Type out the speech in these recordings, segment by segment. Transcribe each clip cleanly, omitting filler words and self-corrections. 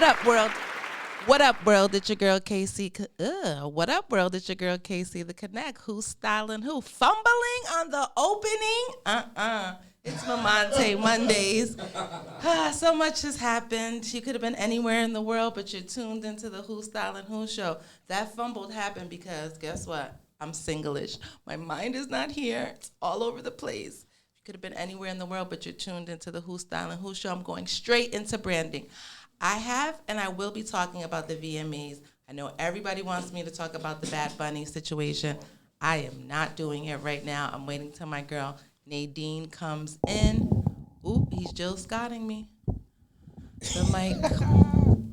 up, world? What up, world? It's your girl, Casey. What up, world? It's your girl, Casey, the Connect. Who's styling who? Fumbling on the opening? It's Mamante Mondays. So much has happened. You could have been anywhere in the world, but you're tuned into the Who's Styling Who show. That fumbled happened because, guess what? I'm single-ish. My mind is not here. It's all over the place. You could have been anywhere in the world, but you're tuned into the Who's Styling Who show. I'm going straight into branding. I have and I will be talking about the VMAs. I know everybody wants me to talk about the Bad Bunny situation. I am not doing it right now. I'm waiting till my girl Nadine comes in. Ooh, he's Jill Scotting me. The mic.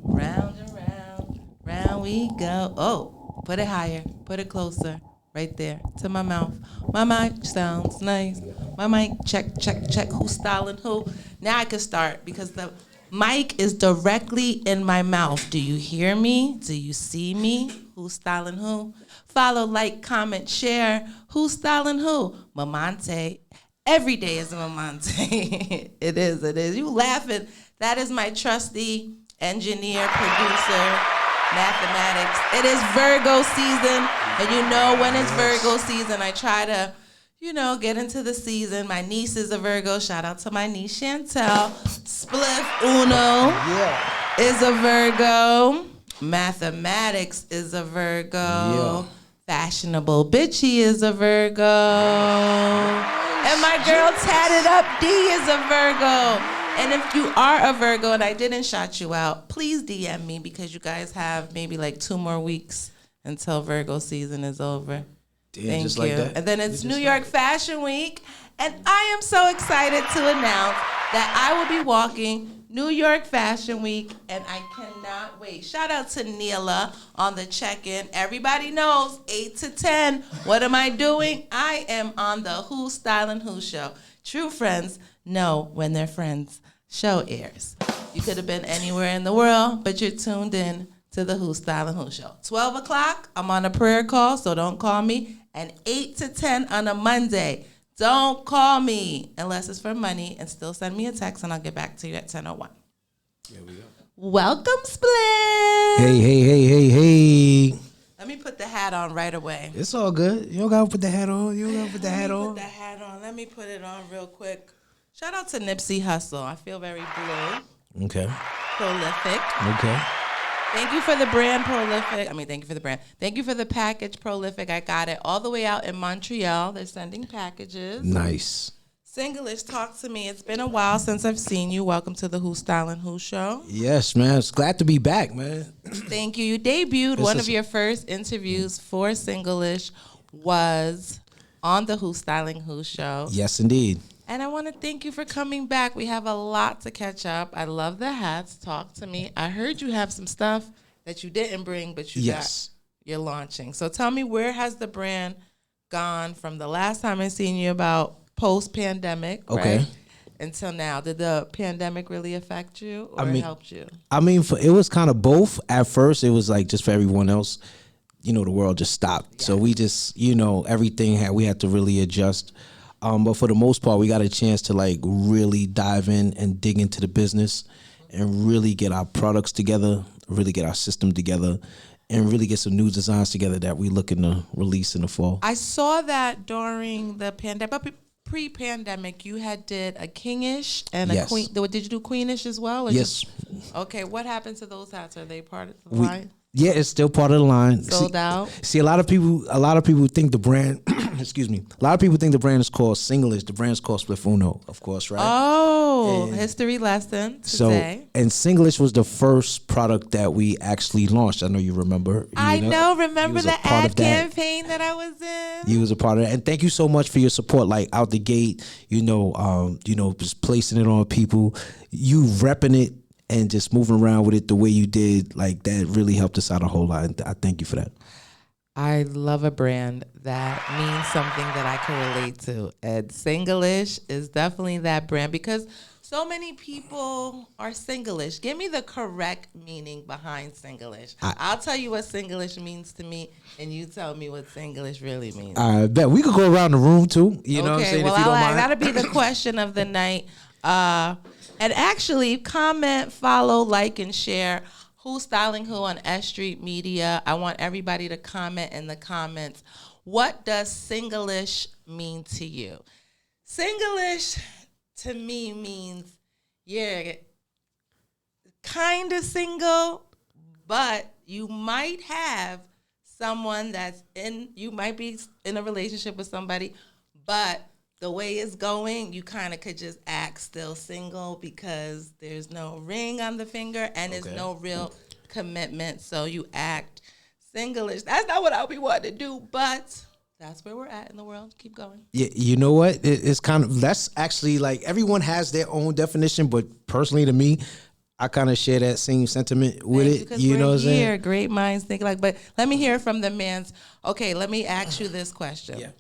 Round and round, round we go. Oh, put it higher, put it closer, right there to my mouth. My mic sounds nice. My mic, check, check, check. Who's styling who? Now I can start because the mic is directly in my mouth. Do you hear me? Do you see me? Who's styling who? Follow, like, comment, share. Who's styling who? Mamante. Every day is a Mamante. It is. You laughing. That is my trusty engineer, producer, mathematics. It is Virgo season. And you know when it's Virgo season, I try to get into the season. My niece is a Virgo. Shout out to my niece Chantel. Spliff Uno is a Virgo. Mathematics is a Virgo. Yeah. Fashionable Bitchy is a Virgo. And my girl Tatted Up D is a Virgo. And if you are a Virgo and I didn't shout you out, please DM me because you guys have maybe like 2 more weeks until Virgo season is over. Damn, Thank just you. like that. And then it's New York Fashion Week, and I am so excited to announce that I will be walking New York Fashion Week, and I cannot wait. Shout out to Neela on the check-in. Everybody knows 8 to 10. What am I doing? I am on the Who's Styling Who show. True friends know when their friends' show airs. You could have been anywhere in the world, but you're tuned in to the Who's Styling Who show. 12 o'clock, I'm on a prayer call, so don't call me. And 8 to 10 on a Monday. Don't call me unless it's for money, and still send me a text, and I'll get back to you at 10:01. There we go. Welcome, Split. Hey. Let me put the hat on right away. It's all good. You don't gotta put the hat on. Put the hat on. Let me put it on real quick. Shout out to Nipsey Hussle. I feel very blue. Okay. Prolific. Okay. Thank you for the brand, Prolific. Thank you for the brand. Thank you for the package, Prolific. I got it all the way out in Montreal. They're sending packages. Nice. Singlish, talk to me. It's been a while since I've seen you. Welcome to the Who's Styling Who show. Yes, man. It's glad to be back, man. Thank you. You debuted. One of your first interviews for Singlish was on the Who's Styling Who show. Yes, indeed. And I want to thank you for coming back. We have a lot to catch up. I love the hats. Talk to me. I heard you have some stuff that you didn't bring, but you're launching. So tell me, where has the brand gone from the last time I seen you about post-pandemic, okay, right, until now? Did the pandemic really affect you or it helped you? It was kind of both. At first, it was like just for everyone else, the world just stopped. Yeah. So we just, everything we had to really adjust. But for the most part, we got a chance to like really dive in and dig into the business and really get our products together, really get our system together, and really get some new designs together that we looking to release in the fall. I saw that during the pandemic, but pre-pandemic, you did a kingish and a queen. Did you do queenish as well? Yes. Okay, what happened to those hats? Are they part of the line? Yeah, it's still part of the line. Sold out. See, a lot of people think the brand. Excuse me. A lot of people think the brand is called Singlish. The brand is called Spliff Uno, of course, right? Oh, history lesson today. And Singlish was the first product that we actually launched. I know you remember. Remember the ad campaign that I was in? You was a part of that. And thank you so much for your support. Like out the gate, just placing it on people. You repping it and just moving around with it the way you did, like that really helped us out a whole lot. And I thank you for that. I love a brand that means something that I can relate to. And Singlish is definitely that brand because so many people are Singlish. Give me the correct meaning behind Singlish. I'll tell you what Singlish means to me, and you tell me what Singlish really means. I bet. We could go around the room, too. You know what I'm saying? Well, that'll be the question of the night. And actually, comment, follow, like, and share Who's Styling Who on S Street Media. I want everybody to comment in the comments. What does single-ish mean to you? Single-ish to me means you're kind of single, but you might have someone you might be in a relationship with somebody, but the way it's going, you kind of could just act still single because there's no ring on the finger and there's no real commitment. So you act single-ish. That's not what I'll be wanting to do, but that's where we're at in the world. Keep going. Yeah, you know what? It's kind of, that's actually like everyone has their own definition, but personally to me, I kind of share that same sentiment with it. You know what I'm saying? Great minds think alike. But let me hear from the men's. Okay, let me ask you this question. Yeah.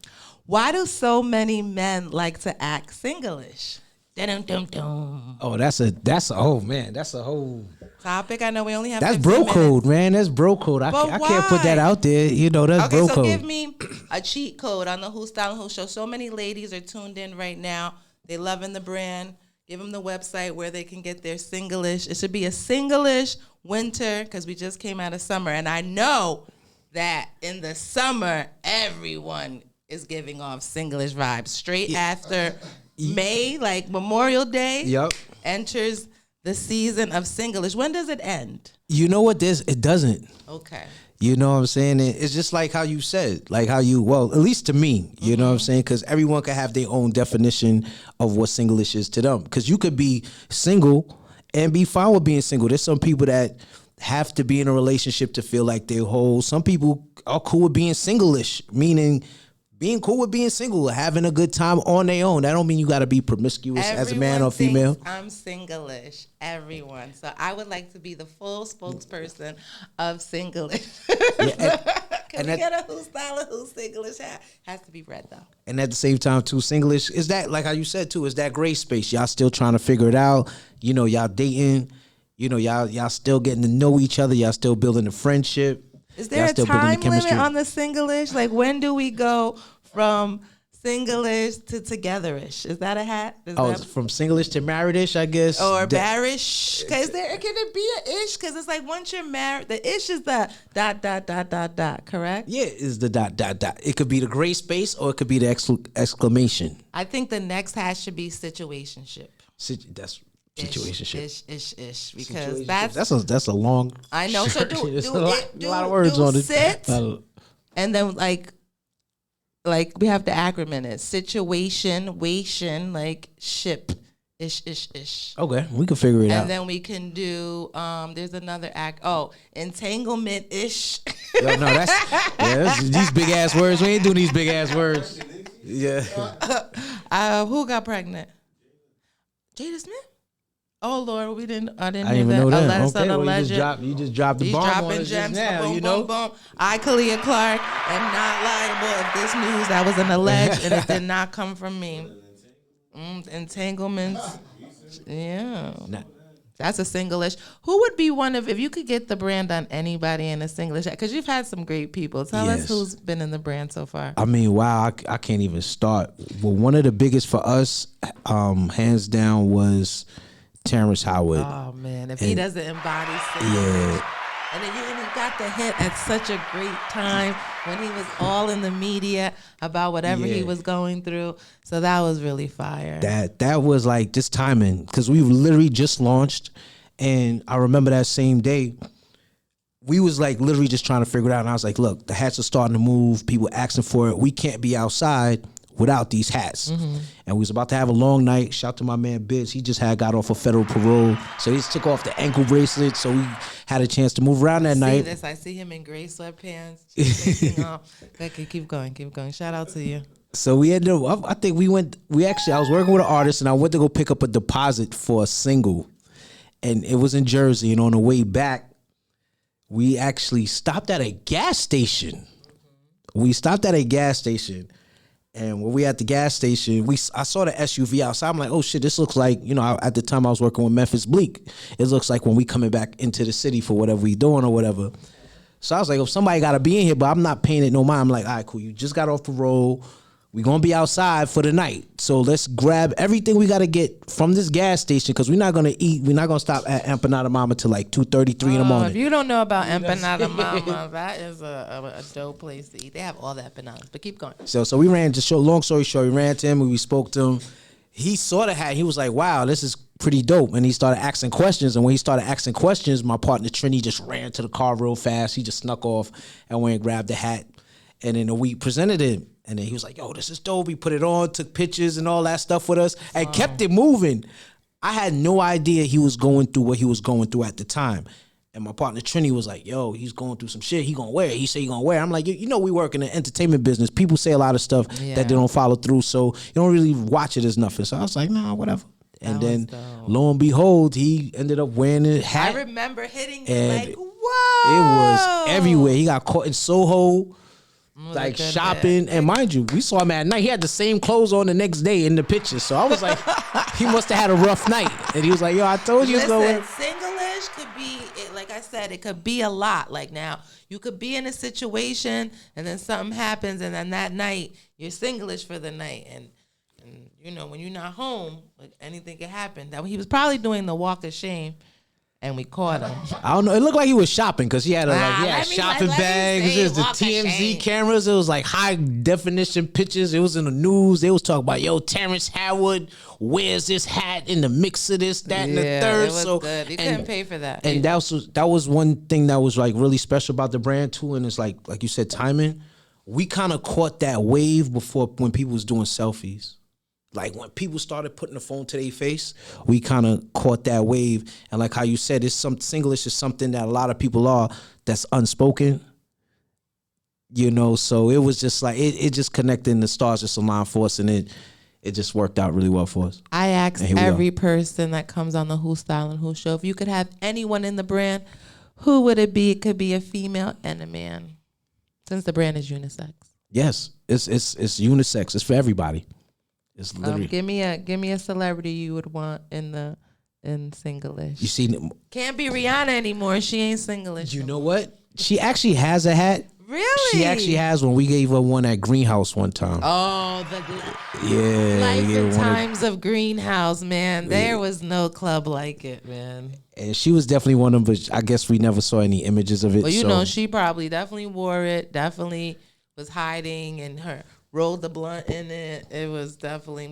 Why do so many men like to act single-ish? Dum-dum-dum. Oh, that's a whole Topic. I know we only have that's 15 bro minutes. code, man. That's bro code. I can't put that out there. You know, that's bro so code. give me a cheat code on the Who Styling Who show. So many ladies are tuned in right now. They loving the brand. Give them the website where they can get their single-ish. It should be a single-ish winter because we just came out of summer. And I know that in the summer, everyone is giving off single-ish vibes. Straight after May, like Memorial Day, enters the season of single-ish. When does it end? You know what? It doesn't. Okay. You know what I'm saying? It's just like how you said, like how well, at least to me, you know what I'm saying? Because everyone can have their own definition of what single-ish is to them. Because you could be single and be fine with being single. There's some people that have to be in a relationship to feel like they're whole. Some people are cool with being single-ish, meaning being cool with being single, having a good time on their own. That don't mean you got to be promiscuous as a man or female. I'm single-ish. Everyone. So I would like to be the full spokesperson of single-ish. Can we get a Who Styling Who single-ish hat? Has to be red though. And at the same time too, single-ish is that, like how you said too, is that gray space. Y'all still trying to figure it out. You know, y'all dating. You know, y'all still getting to know each other. Y'all still building a friendship. Is there a time limit on the single-ish? Like, when do we go from single-ish to together-ish? Is that a hat? From single-ish to married-ish, I guess. Or bearish? Because can it be an ish? Because it's like once you're married, the ish is the ... correct? Yeah, is the ... It could be the gray space or it could be the exclamation. I think the next hat should be situationship. That's situationship. Ish. Because that's a long. I know. So do a lot of words on it. Sit, and then like we have to acronym it. Situation, like ship. Ish. Okay, we can figure it out. And then we can do. There's another act. Oh, entanglement ish. Yo, no, that's these big ass words. We ain't doing these big ass words. Yeah. Who got pregnant? Jada Smith. Oh Lord, I didn't even know that. Okay, well, you just dropped the bomb on us just now. Boom, you know, boom. I, KHALIAH Clark, am not liable if this news that was an alleged and it did not come from me. Entanglements, yeah. That's a single-ish. Who would be one of, if you could get the brand on anybody in a single-ish? Because you've had some great people. Tell us who's been in the brand so far. I mean, wow, I can't even start. Well, one of the biggest for us, hands down, was Terrence Howard. Oh man, if he doesn't embody single-ish. And then he got the hit at such a great time when he was all in the media about whatever he was going through. So that was really fire. That was like just timing, because we literally just launched, and I remember that same day we was like literally just trying to figure it out. And I was like, look, the hats are starting to move. People asking for it. We can't be outside without these hats. And we was about to have a long night. Shout to my man Biz. He just got off of federal parole. So he just took off the ankle bracelet. So we had a chance to move around that night. I see him in gray sweatpants. Okay, keep going. Shout out to you. So we ended up, I think I was working with an artist, and I went to go pick up a deposit for a single. And it was in Jersey. And on the way back, we actually stopped at a gas station. And when we at the gas station, I saw the SUV outside. I'm like, oh shit, this looks like, at the time I was working with Memphis Bleak. It looks like when we coming back into the city for whatever we doing or whatever. So I was like, if somebody got to be in here, but I'm not paying it no mind. I'm like, all right, cool. You just got off parole. we're going to be outside for the night. So let's grab everything we got to get from this gas station because we're not going to eat. We're not going to stop at Empanada Mama till like 2:33 in the morning. If you don't know about Empanada Mama, that is a dope place to eat. They have all the empanadas, but keep going. So we ran, just long story short, we ran to him and we spoke to him. He saw the hat. He was like, wow, this is pretty dope. And he started asking questions. And when he started asking questions, my partner Trini just ran to the car real fast. He just snuck off and went and grabbed the hat. And then we presented it. And then he was like, yo, this is dope. He put it on, took pictures and all that stuff with us and kept it moving. I had no idea he was going through what he was going through at the time. And my partner Trini was like, yo, he's going through some shit. He gonna wear it. He said he gonna wear it. I'm like, you know, we work in the entertainment business. People say a lot of stuff that they don't follow through. So you don't really watch it as nothing. So I was like, nah, whatever. And then lo and behold, he ended up wearing a hat. I remember hitting it like, whoa. It was everywhere. He got caught in Soho. Like shopping, and mind you, we saw him at night. He had the same clothes on the next day in the pictures. So I was like, he must have had a rough night. And he was like, yo, I told you. Listen, singlish could be, like I said, it could be a lot. Like now, you could be in a situation, and then something happens, and then that night you're singlish for the night, and you know when you're not home, like anything could happen. That he was probably doing the walk of shame. And we caught him. I don't know. It looked like he was shopping because he had shopping bags. There's the TMZ cameras. It was like high definition pictures. It was in the news. They was talking about, yo, Terrence Howard wears this hat in the mix of this, that, and the third. It was good. You couldn't pay for that. And that was one thing that was like really special about the brand too. And it's like you said, timing. We kind of caught that wave before when people was doing selfies. Like when people started putting the phone to their face, we kind of caught that wave. And like how you said, Singlish is something that a lot of people are that's unspoken. You know, so it was just like it just connected, the stars just aligned for us, and it just worked out really well for us. I asked every person that comes on the Who Style and Who show, if you could have anyone in the brand, who would it be? It could be a female and a man, since the brand is unisex. Yes, it's unisex. It's for everybody. It's literally. Give me a celebrity you would want in Singlish. You see, can't be Rihanna anymore. She ain't Singlish. You know what? She actually has a hat. Really? She actually has one. We gave her one at Greenhouse one time. Oh, Life and Times of Greenhouse, man. There was no club like it, man. And she was definitely one of them, but I guess we never saw any images of it. Well, you know, she probably definitely wore it. Definitely was hiding and her. Rolled the blunt in it. It was definitely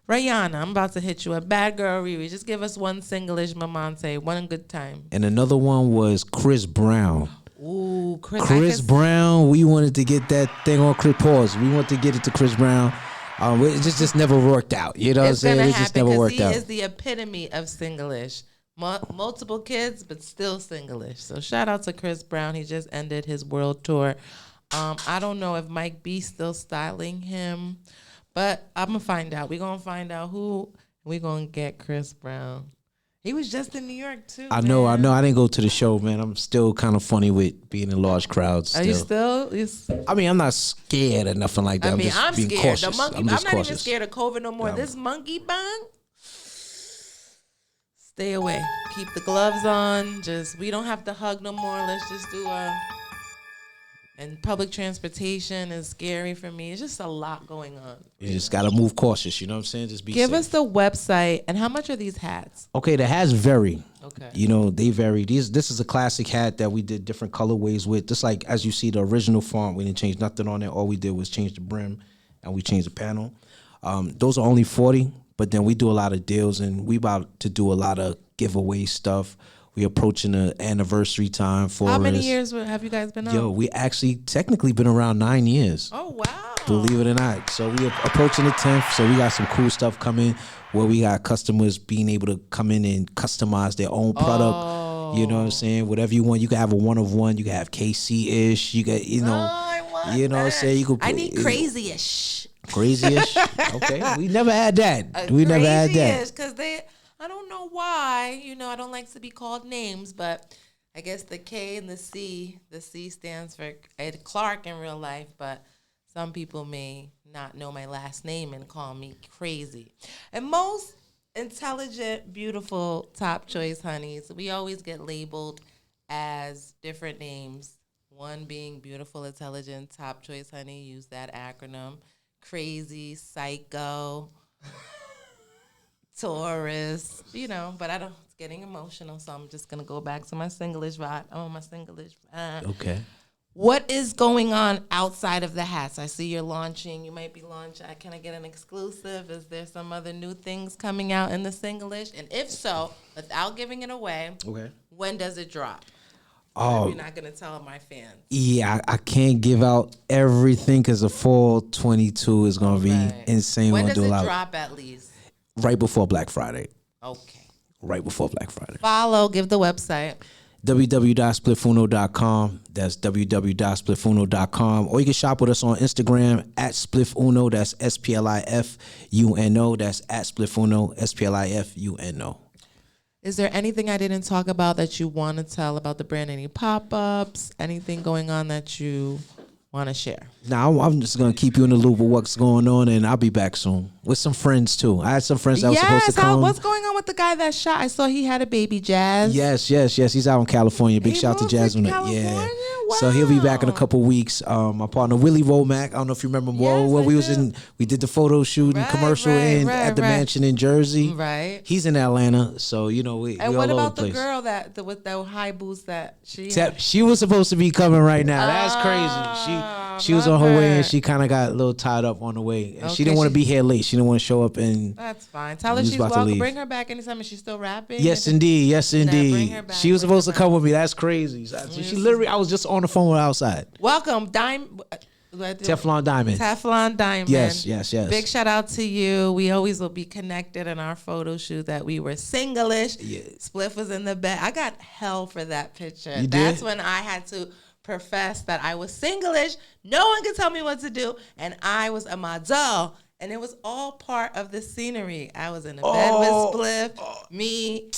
Rihanna, I'm about to hit you a bad girl Riri. Just give us one Singlish Mamante, one good time. And another one was Chris Brown. Ooh, Chris Brown. We wanted to get that thing on Chris Pause. We wanted to get it to Chris Brown. It just never worked out. You know what I'm saying? It just never worked out. He is the epitome of Singlish. Multiple kids, but still Singlish. So shout out to Chris Brown. He just ended his world tour. I don't know if Mike B still styling him, but I'm gonna find out. We're gonna find out who we're gonna get Chris Brown. He was just in New York too. I know. I didn't go to the show, man. I'm still kind of funny with being in large crowds. Are you still? I mean, I'm not scared or nothing like that. I'm being scared. Cautious. I'm not even scared of COVID no more. This monkey bun. Stay away. Keep the gloves on. We don't have to hug no more. Let's just do And public transportation is scary for me. It's just a lot going on. You just got to move cautious. You know what I'm saying? Just be Give safe. us the website. And how much are these hats? Okay, the hats vary. Okay. You know, they vary. This is a classic hat that we did different colorways with. Just like, as you see, the original font, we didn't change nothing on it. All we did was change the brim and we changed the panel. Those are only $40, but then we do a lot of deals and we about to do a lot of giveaway stuff. We approaching the anniversary time for us. How many years have you guys been on? Yo, we actually technically been around 9 years. Oh, wow. Believe it or not. So we are approaching the 10th. So we got some cool stuff coming where we got customers being able to come in and customize their own product. Oh. You know what I'm saying? Whatever you want. You can have a one of one. You can have KC-ish. You got, you know. I want you know that. what I'm saying? You could I need crazy-ish. Crazy-ish? Okay. We never had that. We never had that. Because I don't know why, I don't like to be called names, but I guess the K and the C stands for Ed Clark in real life, but some people may not know my last name and call me crazy. And most intelligent, beautiful, top choice honeys, we always get labeled as different names. One being beautiful, intelligent, top choice honey, use that acronym. crazy, psycho, Taurus, but I don't, it's getting emotional, so I'm just going to go back to my Singlish vibe. I'm on my Singlish vibe. Okay. What is going on outside of the hats? I see you're launching. You might be launching. Can I get an exclusive? Is there some other new things coming out in the Singlish? And if so, without giving it away, Okay. when does it drop? Oh, You're not going to tell my fans. yeah, I can't give out everything because the fall 22 is going to be insane. When We're does gonna it do drop at least? right before Black Friday. Okay. Right before Black Friday. Follow, give the website. www.splifuno.com. That's www.splifuno.com. Or you can shop with us on Instagram at splifuno. That's SPLIFUNO. That's at splifuno, SPLIFUNO. Is there anything I didn't talk about that you want to tell about the brand? Any pop-ups? Anything going on that you want to share? Now, I'm just going to keep you in the loop of what's going on, and I'll be back soon with some friends, too. I had some friends that were supposed to come. What's going on with the guy that shot? I saw he had a baby, Jazz. Yes. He's out in California. Big shout out to Jazz. Yeah. Wow. So he'll be back in a couple weeks. My partner, Willie Womack, I don't know if you remember we did the photo shoot and commercial at the mansion in Jersey. Right. He's in Atlanta, so, we And what all about over the the place. girl with the high boots that she She was supposed to be coming right now. That's crazy. She was on her way, and she kind of got a little tied up on the way. And she didn't want to be here late. She didn't want to show up. And that's fine. Tell her she's welcome. Bring her back anytime. Is she still rapping? Yes, indeed. Bring her back. She was supposed to come with me. That's crazy. She literally, I was just on the phone with her outside. Welcome, Teflon Diamond. Teflon Diamond. Yes. Big shout out to you. We always will be connected in our photo shoot that we were Singlish. Yeah. Spliff was in the bed. I got hell for that picture. You did? That's when I had to profess that I was Singlish. No one could tell me what to do. And I was a model. And it was all part of the scenery. I was in the bed with Spliff, me,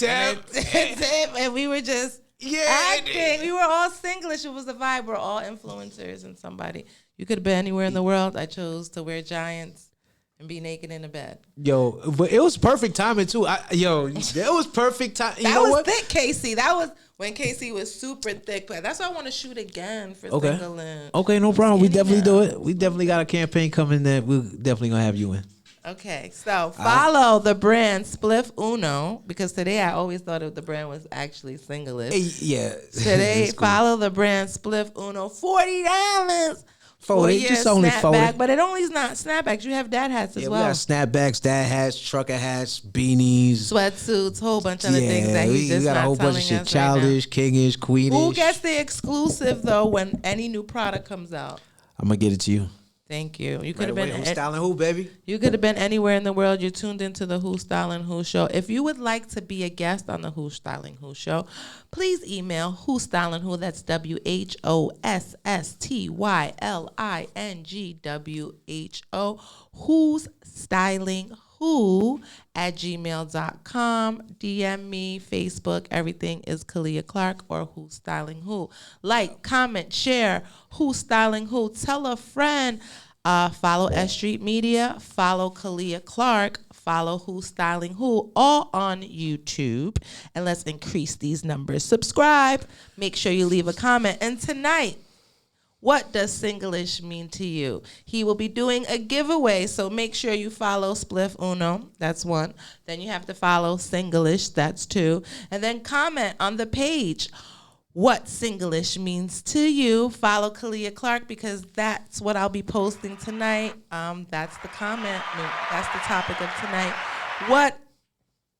and we were just acting. We were all Singlish. It was a vibe. We're all influencers and somebody. You could have been anywhere in the world. I chose to wear giants and be naked in a bed. Yo, but it was perfect timing too. It was perfect time. That was thick, Casey. That was when Casey was super thick. But that's why I want to shoot again for Single. Okay, no problem. We definitely do it. We definitely got a campaign coming that we're definitely gonna have you in. Okay, so follow the brand Spliff Uno, because today I always thought the brand was actually Singlish. Yeah. Today, follow the brand Spliff Uno. $40 for it. Just only snapback, but it only is not snapbacks. You have dad hats as well. We got snapbacks, dad hats, trucker hats, beanies, sweatsuits, whole bunch of other things that he's just got a whole bunch of shit. Childish, kingish, queenish. Who gets the exclusive though when any new product comes out? I'm gonna get it to you. Thank you. You could have been Who's Styling Who, baby? You could have been anywhere in the world. You tuned into the Who Styling Who show. If you would like to be a guest on the Who Styling Who show, please email Who Styling Who. That's WHOSSTYLINGWHO. Who's Styling Who at gmail.com. DM me, Facebook, everything is KHALIAH Clark or Who's Styling Who. Like, comment, share, Who's Styling Who. Tell a friend. Follow S.STREET Media. Follow KHALIAH Clark. Follow Who's Styling Who, all on YouTube. And let's increase these numbers. Subscribe. Make sure you leave a comment. And tonight, what does Singlish mean to you? He will be doing a giveaway, so make sure you follow Spliff Uno. That's one. Then you have to follow Singlish. That's two. And then comment on the page what Singlish means to you. Follow KHALIAH Clark, because that's what I'll be posting tonight. That's the comment. That's the topic of tonight. What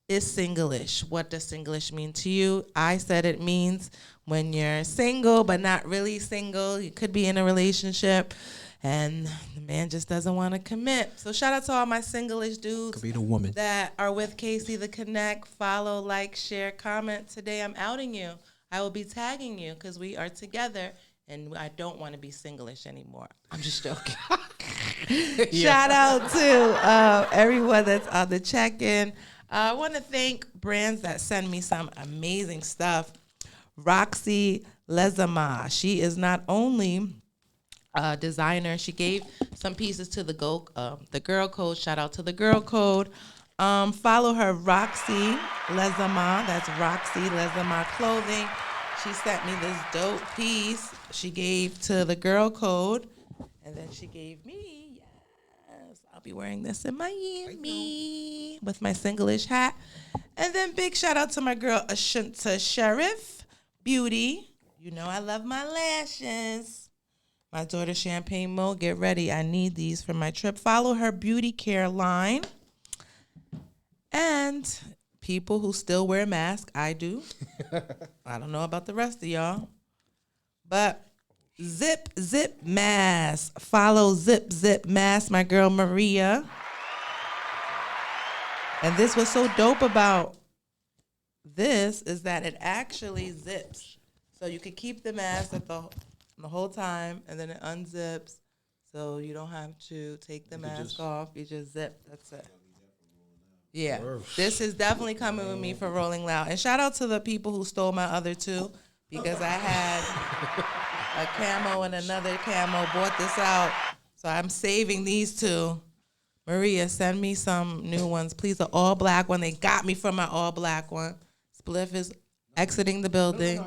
is Singlish? What does Singlish mean to you? I said it means when you're single, but not really single. You could be in a relationship, and the man just doesn't want to commit. So shout out to all my Singlish dudes Could be the woman that are with Casey the Connect. Follow, like, share, comment. Today I'm outing you. I will be tagging you because we are together, and I don't want to be Singlish anymore. I'm just joking. Shout out to everyone that's on the check-in. I want to thank brands that send me some amazing stuff. Roxy Lezama. She is not only a designer. She gave some pieces to the Girl Code. Shout out to the Girl Code. Follow her, Roxy Lezama. That's Roxy Lezama Clothing. She sent me this dope piece she gave to the Girl Code. And then she gave me, I'll be wearing this in Miami with my singlish hat. And then big shout out to my girl Ashunta Sheriff Beauty. You know I love my lashes. My daughter Champagne Mo, get ready. I need these for my trip. Follow her beauty care line. And people who still wear masks, I do. I don't know about the rest of y'all. But Zip Mask. Follow Zip Mask, my girl Maria. And this was so dope about this is that it actually zips. So you could keep the mask at the whole time, and then it unzips. So you don't have to take the mask off. You just zip. That's it. Yeah. This is definitely coming with me for Rolling Loud. And shout out to the people who stole my other two, because I had a camo and another camo. Bought this out. So I'm saving these two. Maria, send me some new ones. Please, the all black one. They got me for my all black one. Spliff is exiting the building.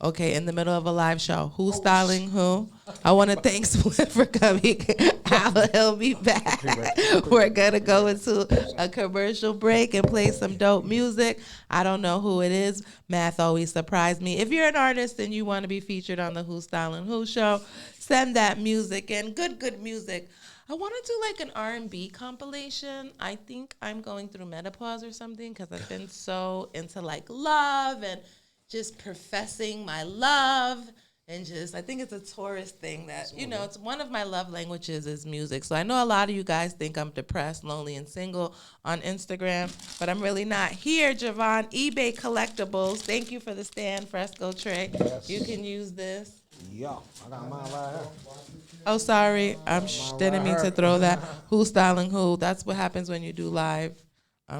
Okay, in the middle of a live show. Who's styling who? I want to thank Spliff for coming. He'll be back. We're going to go into a commercial break and play some dope music. I don't know who it is. Math always surprised me. If you're an artist and you want to be featured on the Who's Styling Who show, send that music in. Good music. I want to do like an R&B compilation. I think I'm going through menopause or something because I've been so into like love and just professing my love and just, I think it's a Taurus thing that, you know, it's one of my love languages is music. So I know a lot of you guys think I'm depressed, lonely, and single on Instagram, but I'm really not. Here, Javon, eBay Collectibles. Thank you for the stand fresco tray. Yes. You can use this. Yeah, I got mine right here. Oh, sorry. Didn't mean to throw that. Who's styling who? That's what happens when you do live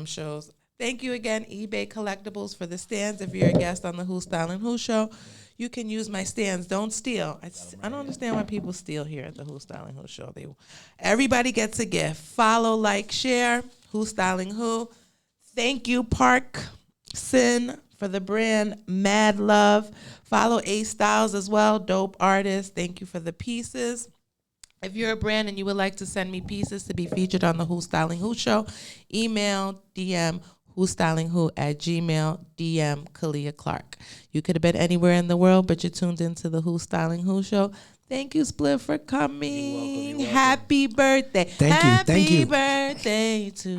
shows. Thank you again, eBay Collectibles, for the stands. If you're a guest on the Who's Styling Who show, you can use my stands. Don't steal. I don't understand why people steal here at the Who's Styling Who show. Everybody gets a gift. Follow, like, share. Who's Styling Who. Thank you, Park Sin, for the brand Mad Love. Follow A Styles as well, dope artist. Thank you for the pieces. If you're a brand and you would like to send me pieces to be featured on the Who's Styling Who show, email, DM, whostylingwho@gmail, DM KHALIAH Clark. You could have been anywhere in the world, but you tuned into the Who's Styling Who show. Thank you, Split, for coming. You're welcome. Happy birthday. Thank you. Happy birthday to you.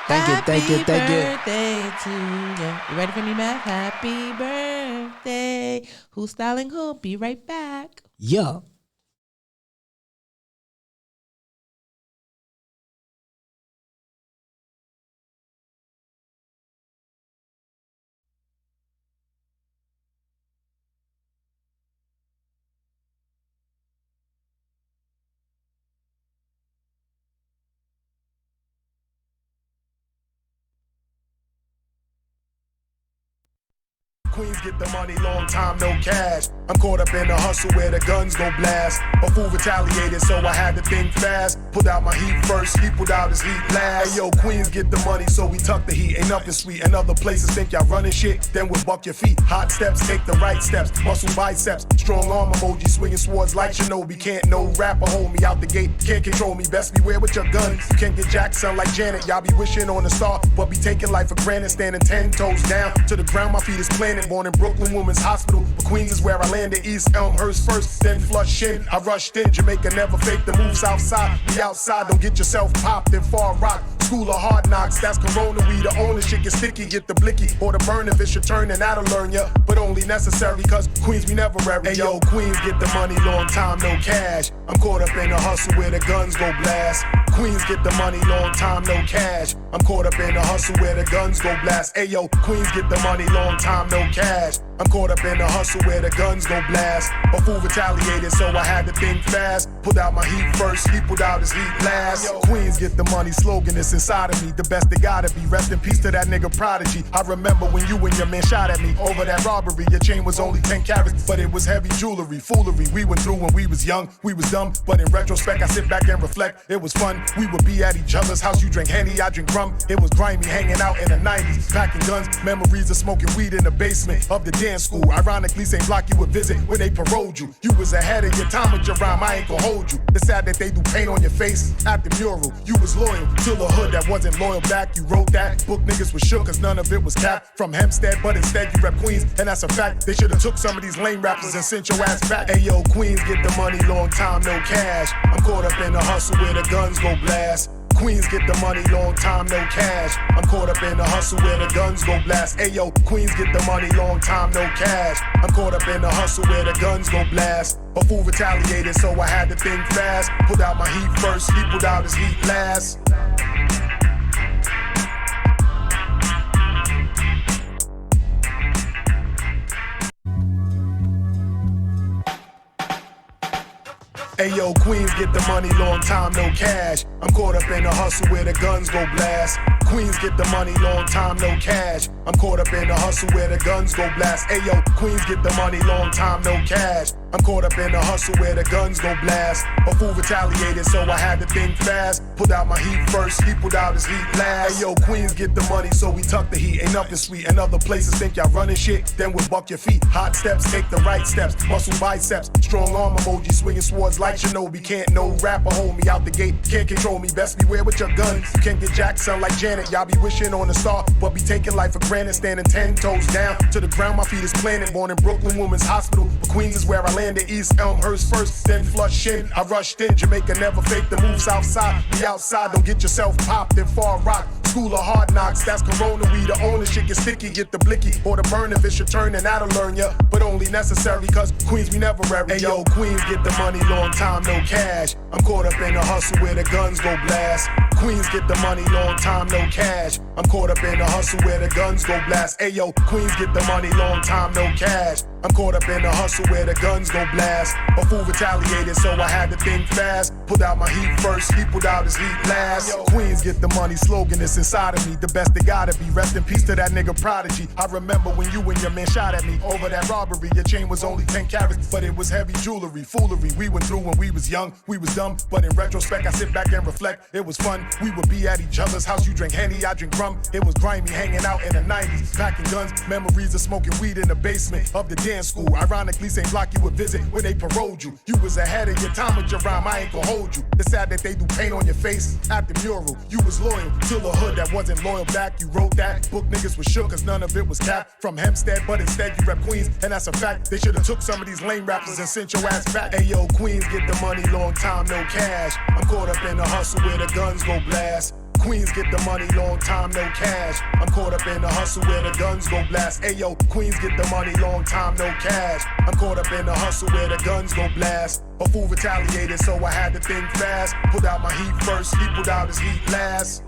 Thank you. Happy birthday to you. You ready for me, Matt? Happy birthday. Who's Styling Who? Be right back. Yeah. Queens get the money, long time, no cash. I'm caught up in a hustle where the guns go blast. A fool retaliated, so I had to think fast. Put out my heat first, he put out his heat last. Hey yo, Queens get the money, so we tuck the heat. Ain't nothing sweet, and other places think y'all running shit. Then we'll buck your feet. Hot steps, take the right steps. Muscle biceps, strong arm emoji, swinging swords like Shinobi. Can't no rapper hold me out the gate. Can't control me, best beware with your gun. You can't get jacked, sound like Janet. Y'all be wishing on a star, but be taking life for granted. Standing 10 toes down to the ground, my feet is planted. Born in Brooklyn Women's Hospital, but Queens is where I landed. East Elmhurst first, then Flush in. I rushed in, Jamaica never fake the moves outside. We outside, don't get yourself popped in Far Rock. School of hard knocks, that's Corona. We the owner, shit get sticky, get the blicky. Or the burn if it's your turn, and that'll learn ya. But only necessary, cause Queens we never worry. Hey yo, Queens get the money, long time, no cash. I'm caught up in a hustle where the guns go blast. Queens get the money, long time, no cash. I'm caught up in a hustle where the guns go blast. Hey yo, Queens get the money, long time, no cash. I'm caught up in a hustle where the guns go blast. A fool retaliated, so I had to think fast. Put out my heat first, he put out his heat last. Queens get the money, slogan is inside of me. The best they gotta be. Rest in peace to that nigga Prodigy. I remember when you and your man shot at me over that robbery. Your chain was only 10 carats, but it was heavy jewelry. Foolery we went through when we was young, we was dumb. But in retrospect, I sit back and reflect. It was fun. We would be at each other's house. You drink Henny, I drink rum. grum. It was grimy, hanging out in the 90s, packing guns. Memories of smoking weed in the basement of the dance school. Ironically, same block you would visit when they paroled you. You was ahead of your time with your rhyme, I ain't gon' hold you. It's sad that they do paint on your face at the mural. You was loyal to the hood that wasn't loyal back. You wrote that book, niggas was shook cause none of it was capped from Hempstead, but instead you rep Queens, and that's a fact. They should've took some of these lame rappers and sent your ass back. Ayo, Queens get the money, long time, no cash. I'm caught up in the hustle where the guns go blast. Queens get the money, long time, no cash. I'm caught up in the hustle where the guns go blast. Ayo, Queens get the money, long time, no cash. I'm caught up in the hustle where the guns go blast. A fool retaliated, so I had to think fast. Pulled out my heat first, he pulled out his heat last. Ayo, Queens get the money, long time, no cash. I'm caught up in the hustle where the guns go blast. Queens get the money, long time, no cash. I'm caught up in the hustle where the guns go blast. Ayo, Queens get the money, long time, no cash. I'm caught up in the hustle where the guns go blast. A fool retaliated, so I had to think fast. Pulled out my heat first, he pulled out his heat last. Ayo, Queens get the money, so we tuck the heat. Ain't nothing sweet, and other places think y'all running shit. Then we'll buck your feet. Hot steps, take the right steps. Muscle biceps, strong arm emoji, swinging swords like Shinobi. Can't no rapper hold me out the gate. Can't control me, best beware with your gun. You can't get jacked, sound like Janet. Y'all be wishing on a star, but be taking life for granted. Standing 10 toes down to the ground, my feet is planted. Born in Brooklyn Women's Hospital, but Queens is where I landed. East Elmhurst first, then Flushing. I rushed in, Jamaica never fake the moves outside. Be outside, don't get yourself popped in Far Rock. School of hard knocks, that's Corona. We the owner, shit get sticky, get the blicky or the burn if it's your turn, and that'll learn ya. But only necessary, cause Queens we never rarely. Ayo, Queens get the money, long time, no cash. I'm caught up in the hustle where the guns go blast. Queens get the money, long time, no cash. I'm caught up in the hustle where the guns go blast. Ayo, Queens get the money, long time, no cash. I'm caught up in the hustle where the guns go blast. A fool retaliated, so I had to think fast. Pulled out my heat first, he pulled out his heat last. Yo, Queens get the money, slogan is inside of me. The best it gotta be. Rest in peace to that nigga Prodigy. I remember when you and your man shot at me over that robbery. Your chain was only 10 carats, but it was heavy jewelry. Foolery we went through when we was young. We was dumb, but in retrospect I sit back and reflect. It was fun. We would be at each other's house. You drink Henny, I drink rum. It was grimy, hanging out in the 90s, packing guns. Memories of smoking weed in the basement of the dance school. Ironically, same block you would visit when they paroled you. You was ahead of your time with your rhyme, I ain't gon' hold you. It's sad that they do paint on your face at the mural. You was loyal to the hood that wasn't loyal back. You wrote that book, niggas was shook cause none of it was capped from Hempstead, but instead you rep Queens, and that's a fact. They should've took some of these lame rappers and sent your ass back. Ayo, Queens get the money, long time, no cash. I'm caught up in the hustle where the guns go blast. Queens get the money, long time, no cash. I'm caught up in the hustle where the guns go blast. Ayo, Queens get the money, long time, no cash. I'm caught up in the hustle where the guns go blast. A fool retaliated, so I had to think fast. Pulled out my heat first, he pulled out his heat last.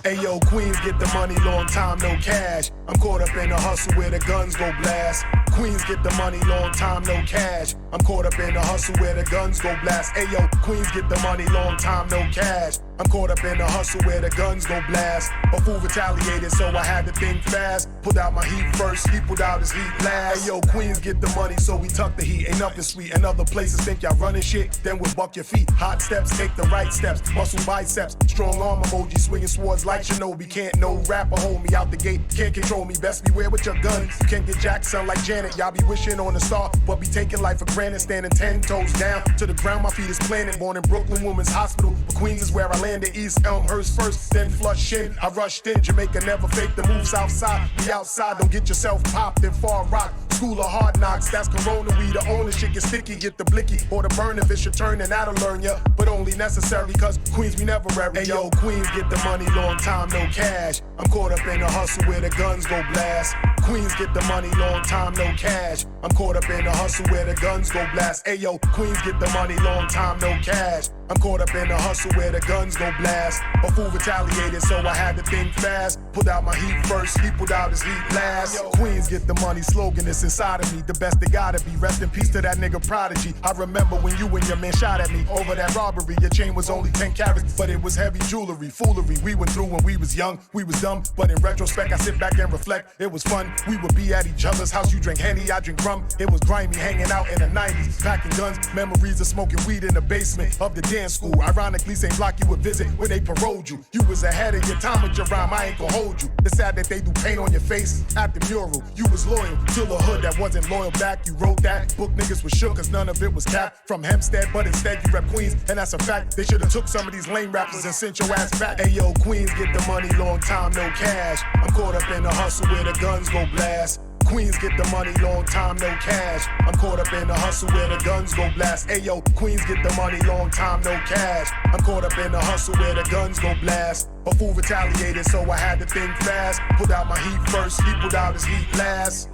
Ayo, Queens get the money, long time, no cash. I'm caught up in the hustle where the guns go blast. Queens get the money, long time, no cash. I'm caught up in the hustle where the guns go blast. Ayo, Queens get the money, long time, no cash. I'm caught up in the hustle where the guns go blast. A fool retaliated, so I had to think fast. Pulled out my heat first, he pulled out his heat last. Ayo, Queens get the money, so we tuck the heat. Ain't nothing sweet, and other places think y'all running shit. Then we'll buck your feet. Hot steps, take the right steps. Muscle biceps, strong arm emoji, swinging swords like Shinobi. Can't no rapper hold me out the gate. Can't control me, best beware with your gun. You can't get jacked, sound like Janet. Y'all be wishing on a star, but be taking life for granted. Standing 10 toes down to the ground, my feet is planted. Born in Brooklyn Women's Hospital, but Queens is where I landed. East Elmhurst first, then Flushing. I rushed in, Jamaica never fake the moves outside. Be outside, don't get yourself popped in Far Rock. School of hard knocks, that's Corona. We the owner, shit get sticky, get the blicky or the burn if it's your turn, and that'll learn ya. But only necessary, cause Queens we never rarely. Ayo, Queens get the money, long time, no cash. I'm caught up in the hustle where the guns go blast. Queens get the money, long time, no cash. I'm caught up in the hustle where the guns go blast. Ayo, Queens get the money, long time, no cash. I'm caught up in a hustle where the guns go blast. A fool retaliated, so I had to think fast. Put out my heat first, he put out his heat last. Queens get the money, slogan is inside of me. The best they gotta be. Rest in peace to that nigga Prodigy. I remember when you and your man shot at me over that robbery. Your chain was only 10 carats, but it was heavy jewelry. Foolery we went through when we was young, we was dumb. But in retrospect, I sit back and reflect. It was fun. We would be at each other's house. You drink Henny, I drink rum. It was grimy, hanging out in the 90s, packing guns. Memories of smoking weed in the basement of the dance school. Ironically, same block you would visit when they paroled you. You was ahead of your time with your rhyme, I ain't gon' hold you. It's sad that they do paint on your face at the mural. You was loyal to the hood that wasn't loyal back. You wrote that book, niggas was shook cause none of it was capped from Hempstead, but instead you rep Queens, and that's a fact. They should've took some of these lame rappers and sent your ass back. Ayo, Queens get the money, long time, no cash. I'm caught up in the hustle where the guns go blast. Queens get the money, long time, no cash. I'm caught up in the hustle where the guns go blast. Ayo, Queens get the money, long time, no cash. I'm caught up in the hustle where the guns go blast. A fool retaliated, so I had to think fast. Put out my heat first, he put out his heat last.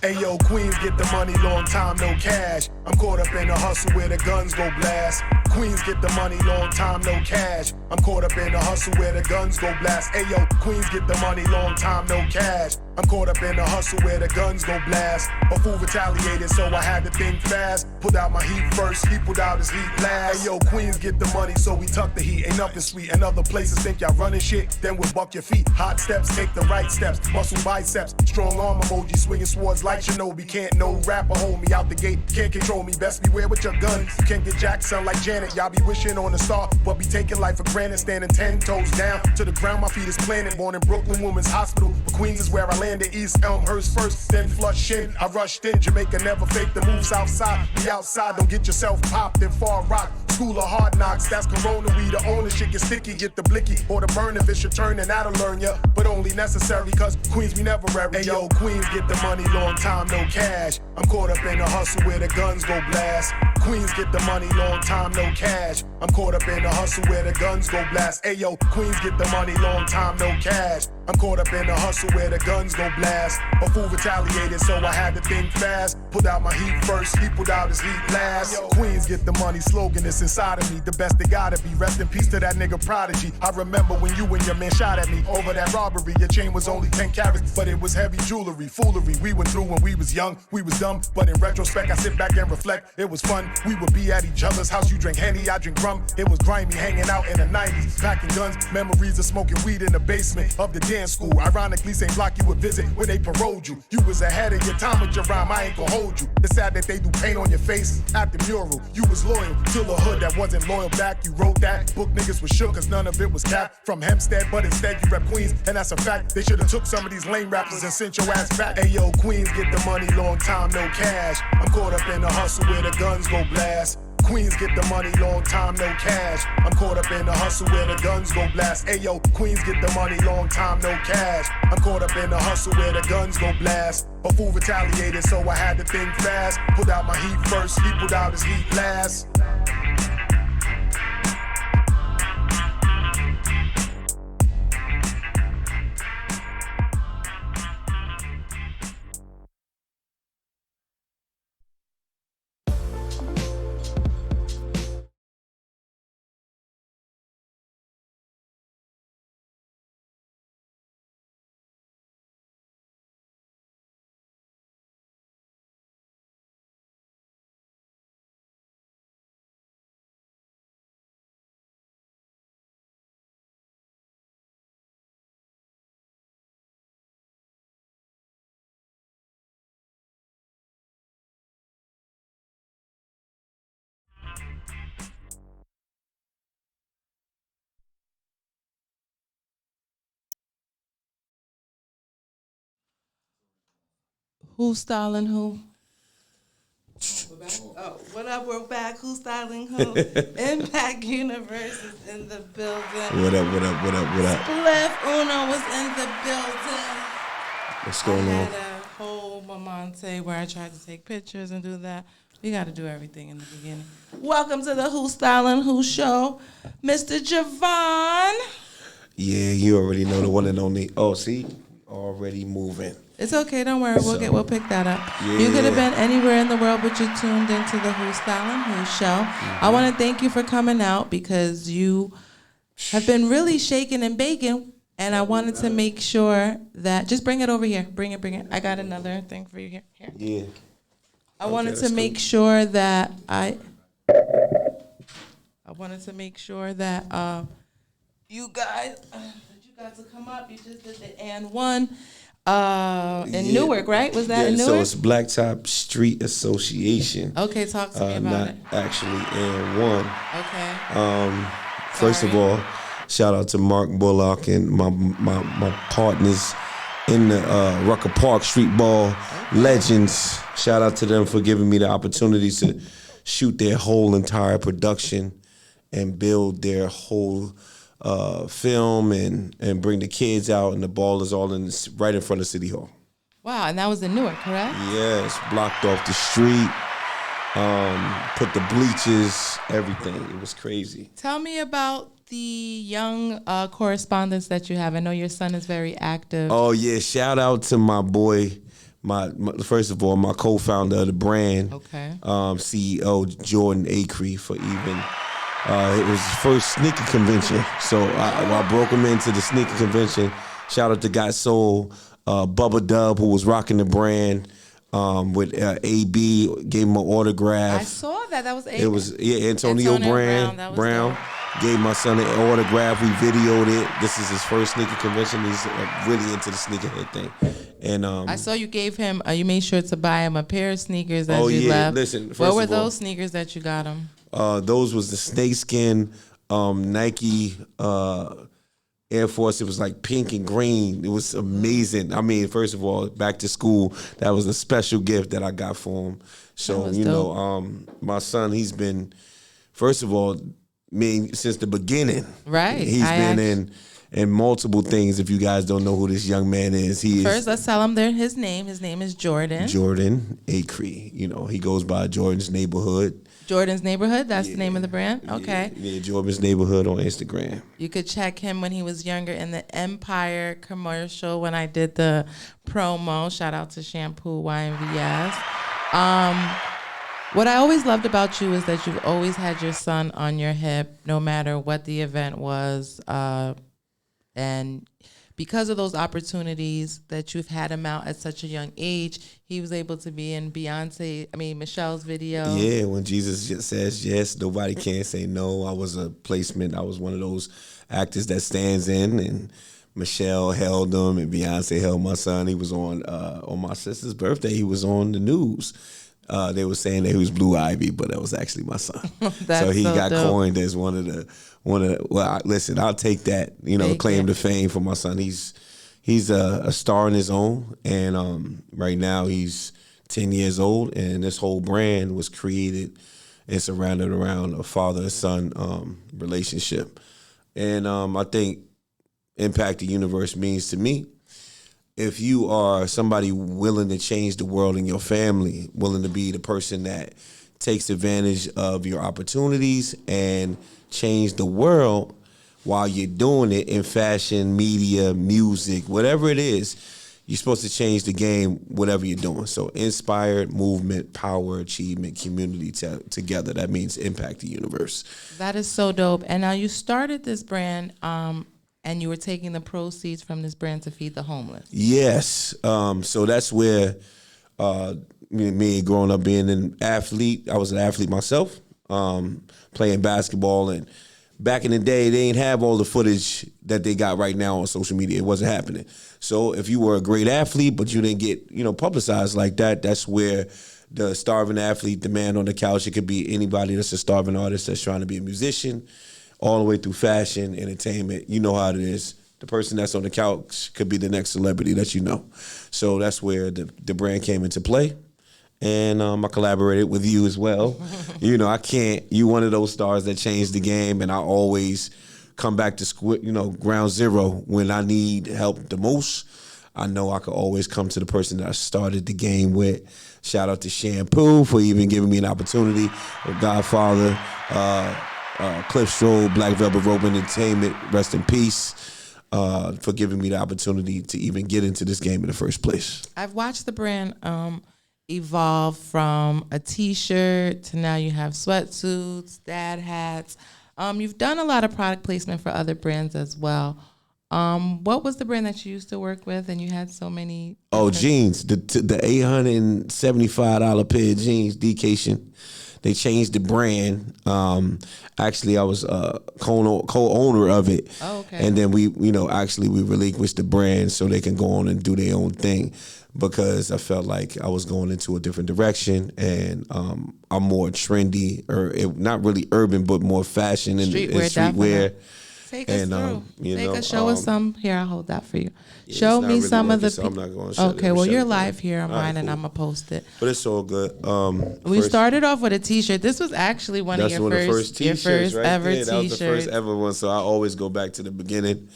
Ayo, Queens get the money, long time, no cash. I'm caught up in the hustle where the guns go blast. Queens get the money, long time, no cash. I'm caught up in the hustle where the guns go blast. Ayo, Queens get the money, long time, no cash. I'm caught up in the hustle where the guns go blast. A fool retaliated, so I had to think fast. Put out my heat first, he put out his heat last. Ayo, Queens get the money, so we tuck the heat. Ain't nothing sweet, and other places think y'all running shit. Then we'll buck your feet. Hot steps, take the right steps. Muscle biceps, strong arm emoji, swinging swords like Shinobi. Can't no rapper hold me out the gate. Can't control me, best beware with your gun. You can't get jacked, son like Janet. Y'all be wishing on a star, but be taking life for granted. Standing 10 toes down to the ground, my feet is planted. Born in Brooklyn Women's Hospital, but Queens is where I landed. East Elmhurst first, then Flushing. I rushed in, Jamaica never fake the moves outside. Be outside, don't get yourself popped in Far Rock. School of hard knocks, that's Corona. We the owner, shit get sticky, get the blicky or the burn if it's your turn, and that'll learn ya. But only necessary, cause Queens we never every. Ayo, Queens get the money, long time, no cash. I'm caught up in the hustle where the guns go blast. Queens get the money, long time, no cash. I'm caught up in the hustle where the guns go blast. Ayo, Queens get the money, long time, no cash. I'm caught up in the hustle where the guns go blast. A fool retaliated, so I had to think fast. Put out my heat first, he put out his heat last. Queens get the money, slogan is inside of me. The best they gotta be. Rest in peace to that nigga Prodigy. I remember when you and your man shot at me over that robbery. Your chain was only 10 carats, but it was heavy jewelry. Foolery we went through when we was young, we was dumb. But in retrospect, I sit back and reflect. It was fun. We would be at each other's house. You drink Henny, I drink rum. It was grimy, hanging out in the 90s, packing guns. Memories of smoking weed in the basement of the dance school. Ironically, same block you would visit when they paroled you. You was ahead of your time with your rhyme, I ain't gon' hold you. It's sad that they do paint on your face at the mural. You was loyal to the hood that wasn't loyal back. You wrote that book, niggas was shook cause none of it was capped from Hempstead, but instead you rep Queens, and that's a fact. They should've took some of these lame rappers and sent your ass back. Ayo, Queens get the money, long time, no cash. I'm caught up in the hustle where the guns go blast. Queens get the money, long time, no cash. I'm caught up in the hustle where the guns go blast. Ayo, Queens get the money, long time, no cash. I'm caught up in the hustle where the guns go blast. A fool retaliated, so I had to think fast. Put out my heat first, he put out his heat last. Who's styling who? Oh, what up? We're back. Who's styling who? Impact Universe is in the building. What up, what up, what up, what up? Spliff Uno was in the building. What's going I on? had a whole momante where I tried to take pictures and do that. We got to do everything in the beginning. Welcome to the Who's Styling Who show, Mr. Javon. Yeah, you already know the one and only. Oh, see? already moving. It's okay, don't worry. We'll pick that up. Yeah. You could have been anywhere in the world, but you tuned into the Who Stylin' Who show. I want to thank you for coming out because you have been really shaking and baking, and I wanted to make sure that just bring it over here. Bring it. I got another thing for you here. Yeah. I wanted to make sure that you guys will come up. You just did the and one. In Newark, right? Was that in Newark? So it's Blacktop Street Association. Okay, talk to me about it. Not actually in one. Okay. First of all, shout out to Mark Bullock and my partners in the Rucker Park Street Ball legends. Shout out to them for giving me the opportunity to shoot their whole entire production and build their whole film and bring the kids out, and the ball is all right in front of City Hall. Wow, and that was in Newark, correct? Yes, blocked off the street, put the bleachers, everything. It was crazy. Tell me about the young correspondents that you have. I know your son is very active. Oh yeah, shout out to my boy, first of all, my co-founder of the brand, Okay. CEO Jordan Acree for even. It was his first sneaker convention, so I broke him into the sneaker convention. Shout out to Got Soul, Bubba Dub, who was rocking the brand with AB, gave him an autograph. I saw that. That was AB. It was Antonio Brown. Gave my son an autograph. We videoed it. This is his first sneaker convention. He's really into the sneakerhead thing. And I saw you gave him. You made sure to buy him a pair of sneakers as you left. Listen. What were those sneakers that you got him? Those was the snakeskin Nike Air Force. It was like pink and green. It was amazing. I mean, first of all, back to school, that was a special gift that I got for him. So, my son, he's been, first of all, since the beginning. Right. He's been in multiple things. If you guys don't know who this young man is, First, let's tell him his name. His name is Jordan. Jordan Acree. He goes by Jordan's Neighborhood. Jordan's Neighborhood, that's the name of the brand? Okay. Yeah, Jordan's Neighborhood on Instagram. You could check him when he was younger in the Empire commercial when I did the promo. Shout out to Shampoo YNVS. What I always loved about you is that you've always had your son on your hip, no matter what the event was. And because of those opportunities that you've had him out at such a young age, he was able to be in Michelle's video. Yeah, when Jesus just says yes, nobody can say no. I was a placement. I was one of those actors that stands in, and Michelle held him, and Beyonce held my son. He was on my sister's birthday. He was on the news. They were saying that he was Blue Ivy, but that was actually my son. So he got dope. Coined as one of the. Listen, I'll take that. Claim to fame for my son. He's a star in his own, and right now he's 10 years old, and this whole brand was created and surrounded around a father and son relationship. And I think Impact the Universe means to me, if you are somebody willing to change the world in your family, willing to be the person that takes advantage of your opportunities and change the world while you're doing it in fashion, media, music, whatever it is, you're supposed to change the game, whatever you're doing. So inspired, movement, power, achievement, community together. That means Impact the Universe. That is so dope. And now you started this brand, and you were taking the proceeds from this brand to feed the homeless. Yes. So that's where me growing up being an athlete, I was an athlete myself, playing basketball. And back in the day, they didn't have all the footage that they got right now on social media. It wasn't happening. So if you were a great athlete, but you didn't get, publicized like that, that's where the starving athlete, the man on the couch, it could be anybody that's a starving artist that's trying to be a musician, all the way through fashion, entertainment. You know how it is. The person that's on the couch could be the next celebrity that you know. So that's where the brand came into play. And I collaborated with you as well. You one of those stars that changed the game, and I always come back to ground zero when I need help the most. I know I could always come to the person that I started the game with. Shout out to Shampoo for even giving me an opportunity. Godfather, Cliff Stroll, Black Velvet Rope Entertainment, rest in peace. for giving me the opportunity to even get into this game in the first place. I've watched the brand evolve from a T-shirt to now you have sweatsuits, dad hats. You've done a lot of product placement for other brands as well. What was the brand that you used to work with and you had so many? Oh, jeans. The $875 pair of jeans, Dcation. They changed the brand. Actually, I was co-owner of it. Oh, okay. And then we relinquished the brand so they can go on and do their own thing, because I felt like I was going into a different direction, and I'm more trendy, or not really urban, but more fashion and streetwear. Take us through. Show us some. Here, I'll hold that for you. Yeah, show me really some of the. so I'm not going to shut okay, it. well, you're it live here on mine, cool. and I'm gonna post it. But it's all good. We started off with a T-shirt. This was actually one of your first T-shirts, right ever there. That was the T-shirts. first ever one. So I always go back to the beginning.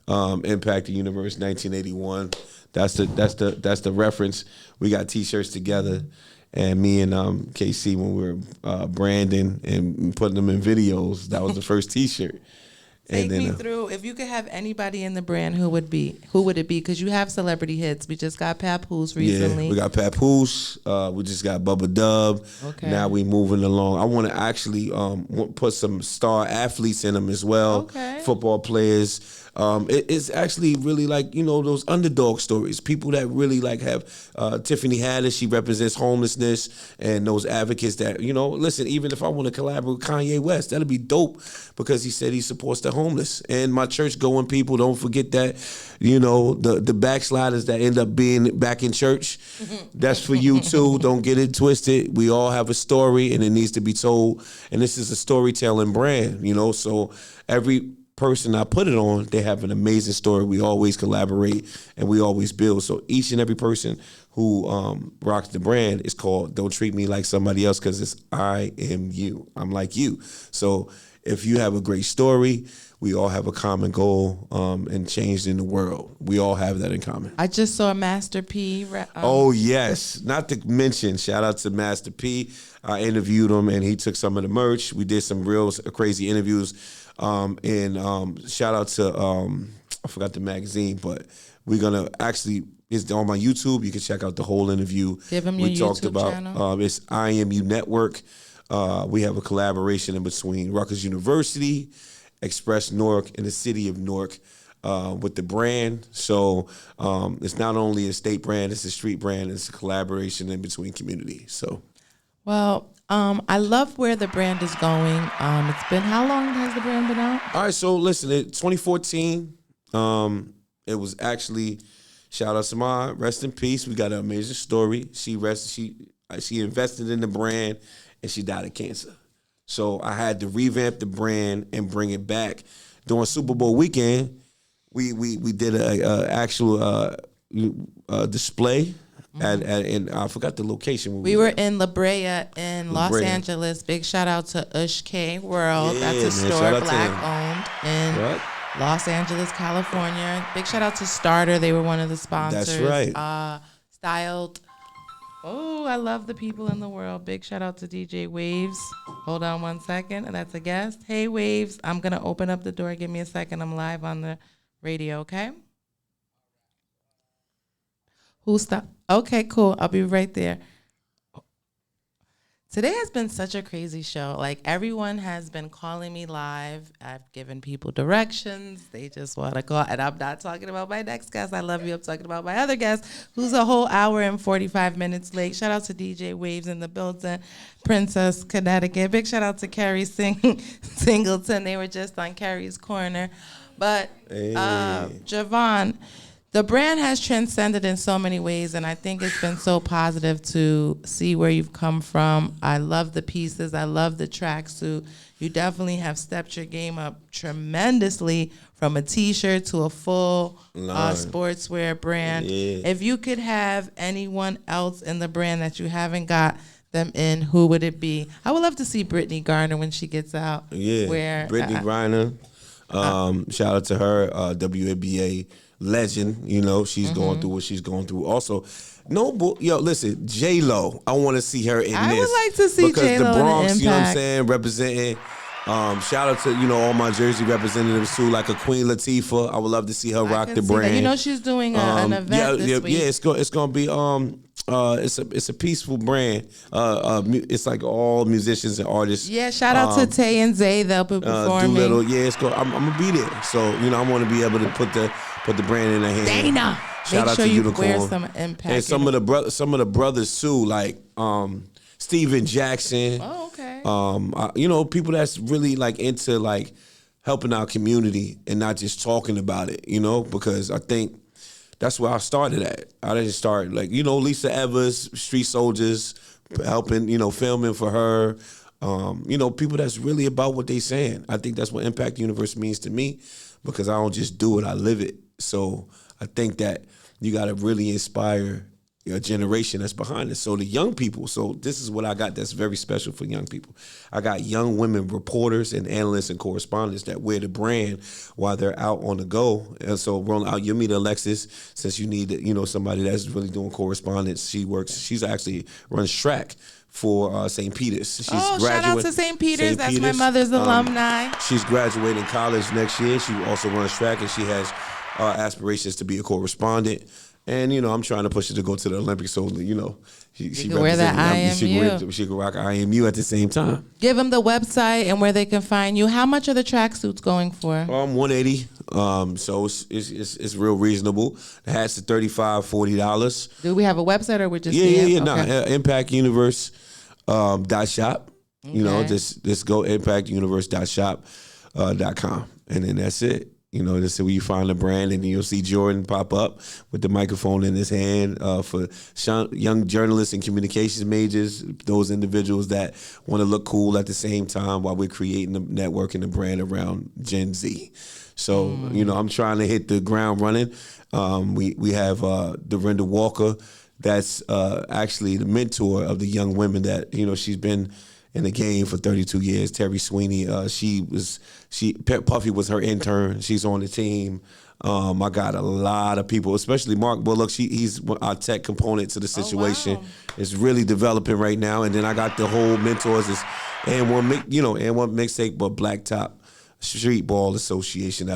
Impact the Universe, 1981. That's the reference. We got T-shirts together, and me and KC, when we were branding and putting them in videos, that was the first T-shirt. Take me through. If you could have anybody in the brand, who would it be? Because you have celebrity hits. We just got Papoose recently. Yeah, we got Papoose. We just got Bubba Dub. Okay. Now we moving along. I want to actually put some star athletes in them as well. Okay. Football players. It's actually really like, those underdog stories. People that really like have Tiffany Haddish. She represents homelessness, and those advocates that, listen, even if I want to collaborate with Kanye West, that'd be dope, because he said he supports the homeless. And my church going people, don't forget that, the backsliders that end up being back in church, that's for you too. Don't get it twisted. We all have a story, and it needs to be told. And this is a storytelling brand, so every person I put it on, they have an amazing story. We always collaborate and we always build. So each and every person who rocks the brand is called Don't Treat Me Like Somebody Else, because it's I am you. I'm like you. So if you have a great story, we all have a common goal and change in the world. We all have that in common. I just saw Master P. Oh, yes. Not to mention, shout out to Master P. I interviewed him, and he took some of the merch. We did some real crazy interviews. And shout out to, I forgot the magazine, but we're going to actually, it's on my YouTube. You can check out the whole interview. Give them your YouTube channel. It's IMU Network. We have a collaboration in between Rutgers University, Express Newark, and the city of Newark with the brand. So it's not only a state brand, it's a street brand. It's a collaboration in between communities. So. Well, I love where the brand is going. It's been, how long has the brand been out? All right, so listen, 2014, it was actually, shout out to Ma, rest in peace. We got an amazing story. She invested in the brand, and she died of cancer. So I had to revamp the brand and bring it back. During Super Bowl weekend, we did a actual display. And I forgot the location. We were in La Brea in Los Angeles. Big shout out to Ush World. Yeah, That's a man, store Black owned in Los Angeles, California. Big shout out to Starter. They were one of the sponsors. That's right. Styled. Oh, I love the people in the world. Big shout out to DJ Waves. Hold on one second. That's a guest. Hey, Waves. I'm going to open up the door. Give me a second. I'm live on the radio, okay? Who's that? Okay, cool. I'll be right there. Today has been such a crazy show. Like, everyone has been calling me live. I've given people directions. They just want to call. And I'm not talking about my next guest. I love you. I'm talking about my other guest, who's a whole hour and 45 minutes late. Shout out to DJ Waves in the building, Princess, Connecticut. Big shout out to Carrie Singleton. They were just on Carrie's Corner. But, Javon, the brand has transcended in so many ways, and I think it's been so positive to see where you've come from. I love the pieces. I love the tracksuit. You definitely have stepped your game up tremendously, from a T-shirt to a full sportswear brand. Yeah. If you could have anyone else in the brand that you haven't got them in, who would it be? I would love to see Brittany Garner when she gets out. Yeah, Brittany Griner. Shout out to her, WNBA legend. She's going through what she's going through. Also, listen, J-Lo. I want to see her in this. I would like to see because J-Lo the Bronx, in Impact. you know what I'm saying, representing. Shout out to, all my Jersey representatives too, like a Queen Latifah. I would love to see her rock the brand. You know she's doing an event this week. Yeah, it's gonna be it's a peaceful brand. It's like all musicians and artists. Yeah, shout out to Tay and Zay. They'll be performing. Doolittle. Yeah, I'm gonna be there. So I want to be able to put the brand in their hand. Dana, shout make out sure to you Unicorn. wear some Impact. And some of the brothers too, like Steven Jackson. Oh, okay. People that's really like into like helping our community and not just talking about it. Because I think that's where I started at. I didn't start like Lisa Evers, Street Soldiers, helping filming for her. People that's really about what they saying. I think that's what Impact Universe means to me, because I don't just do it, I live it. So I think that you got to really inspire a generation that's behind us. So the young people, so this is what I got that's very special for young people. I got young women reporters and analysts and correspondents that wear the brand while they're out on the go. And so rolling out, you'll meet Alexis, since you need somebody that's really doing correspondence. She's actually runs track for St. Peter's. She's shout out to St. Peter's. That's my mother's alumni. She's graduating college next year. She also runs track, and she has aspirations to be a correspondent. And, I'm trying to push her to go to the Olympics, so, she can wear that IMU. She can rock IMU at the same time. Give them the website and where they can find you. How much are the tracksuits going for? $180. So it's real reasonable. The hats are $35-$40. Do we have a website, or we're just Yeah. No, impactuniverse.shop. Okay. Just go impactuniverse.shop.com, and then that's it. This is where you find the brand, and then you'll see Jordan pop up with the microphone in his hand for young journalists and communications majors, those individuals that want to look cool at the same time while we're creating the network and the brand around Gen Z. So, I'm trying to hit the ground running. We have Dorinda Walker, that's actually the mentor of the young women that, she's been in the game for 32 years. Terry Sweeney, Puffy was her intern. She's on the team. I got a lot of people, especially Mark Bullock. He's our tech component to the situation. Oh, wow. It's really developing right now. And then I got the whole mentors, and one mixtape, but Blacktop Street Ball Association.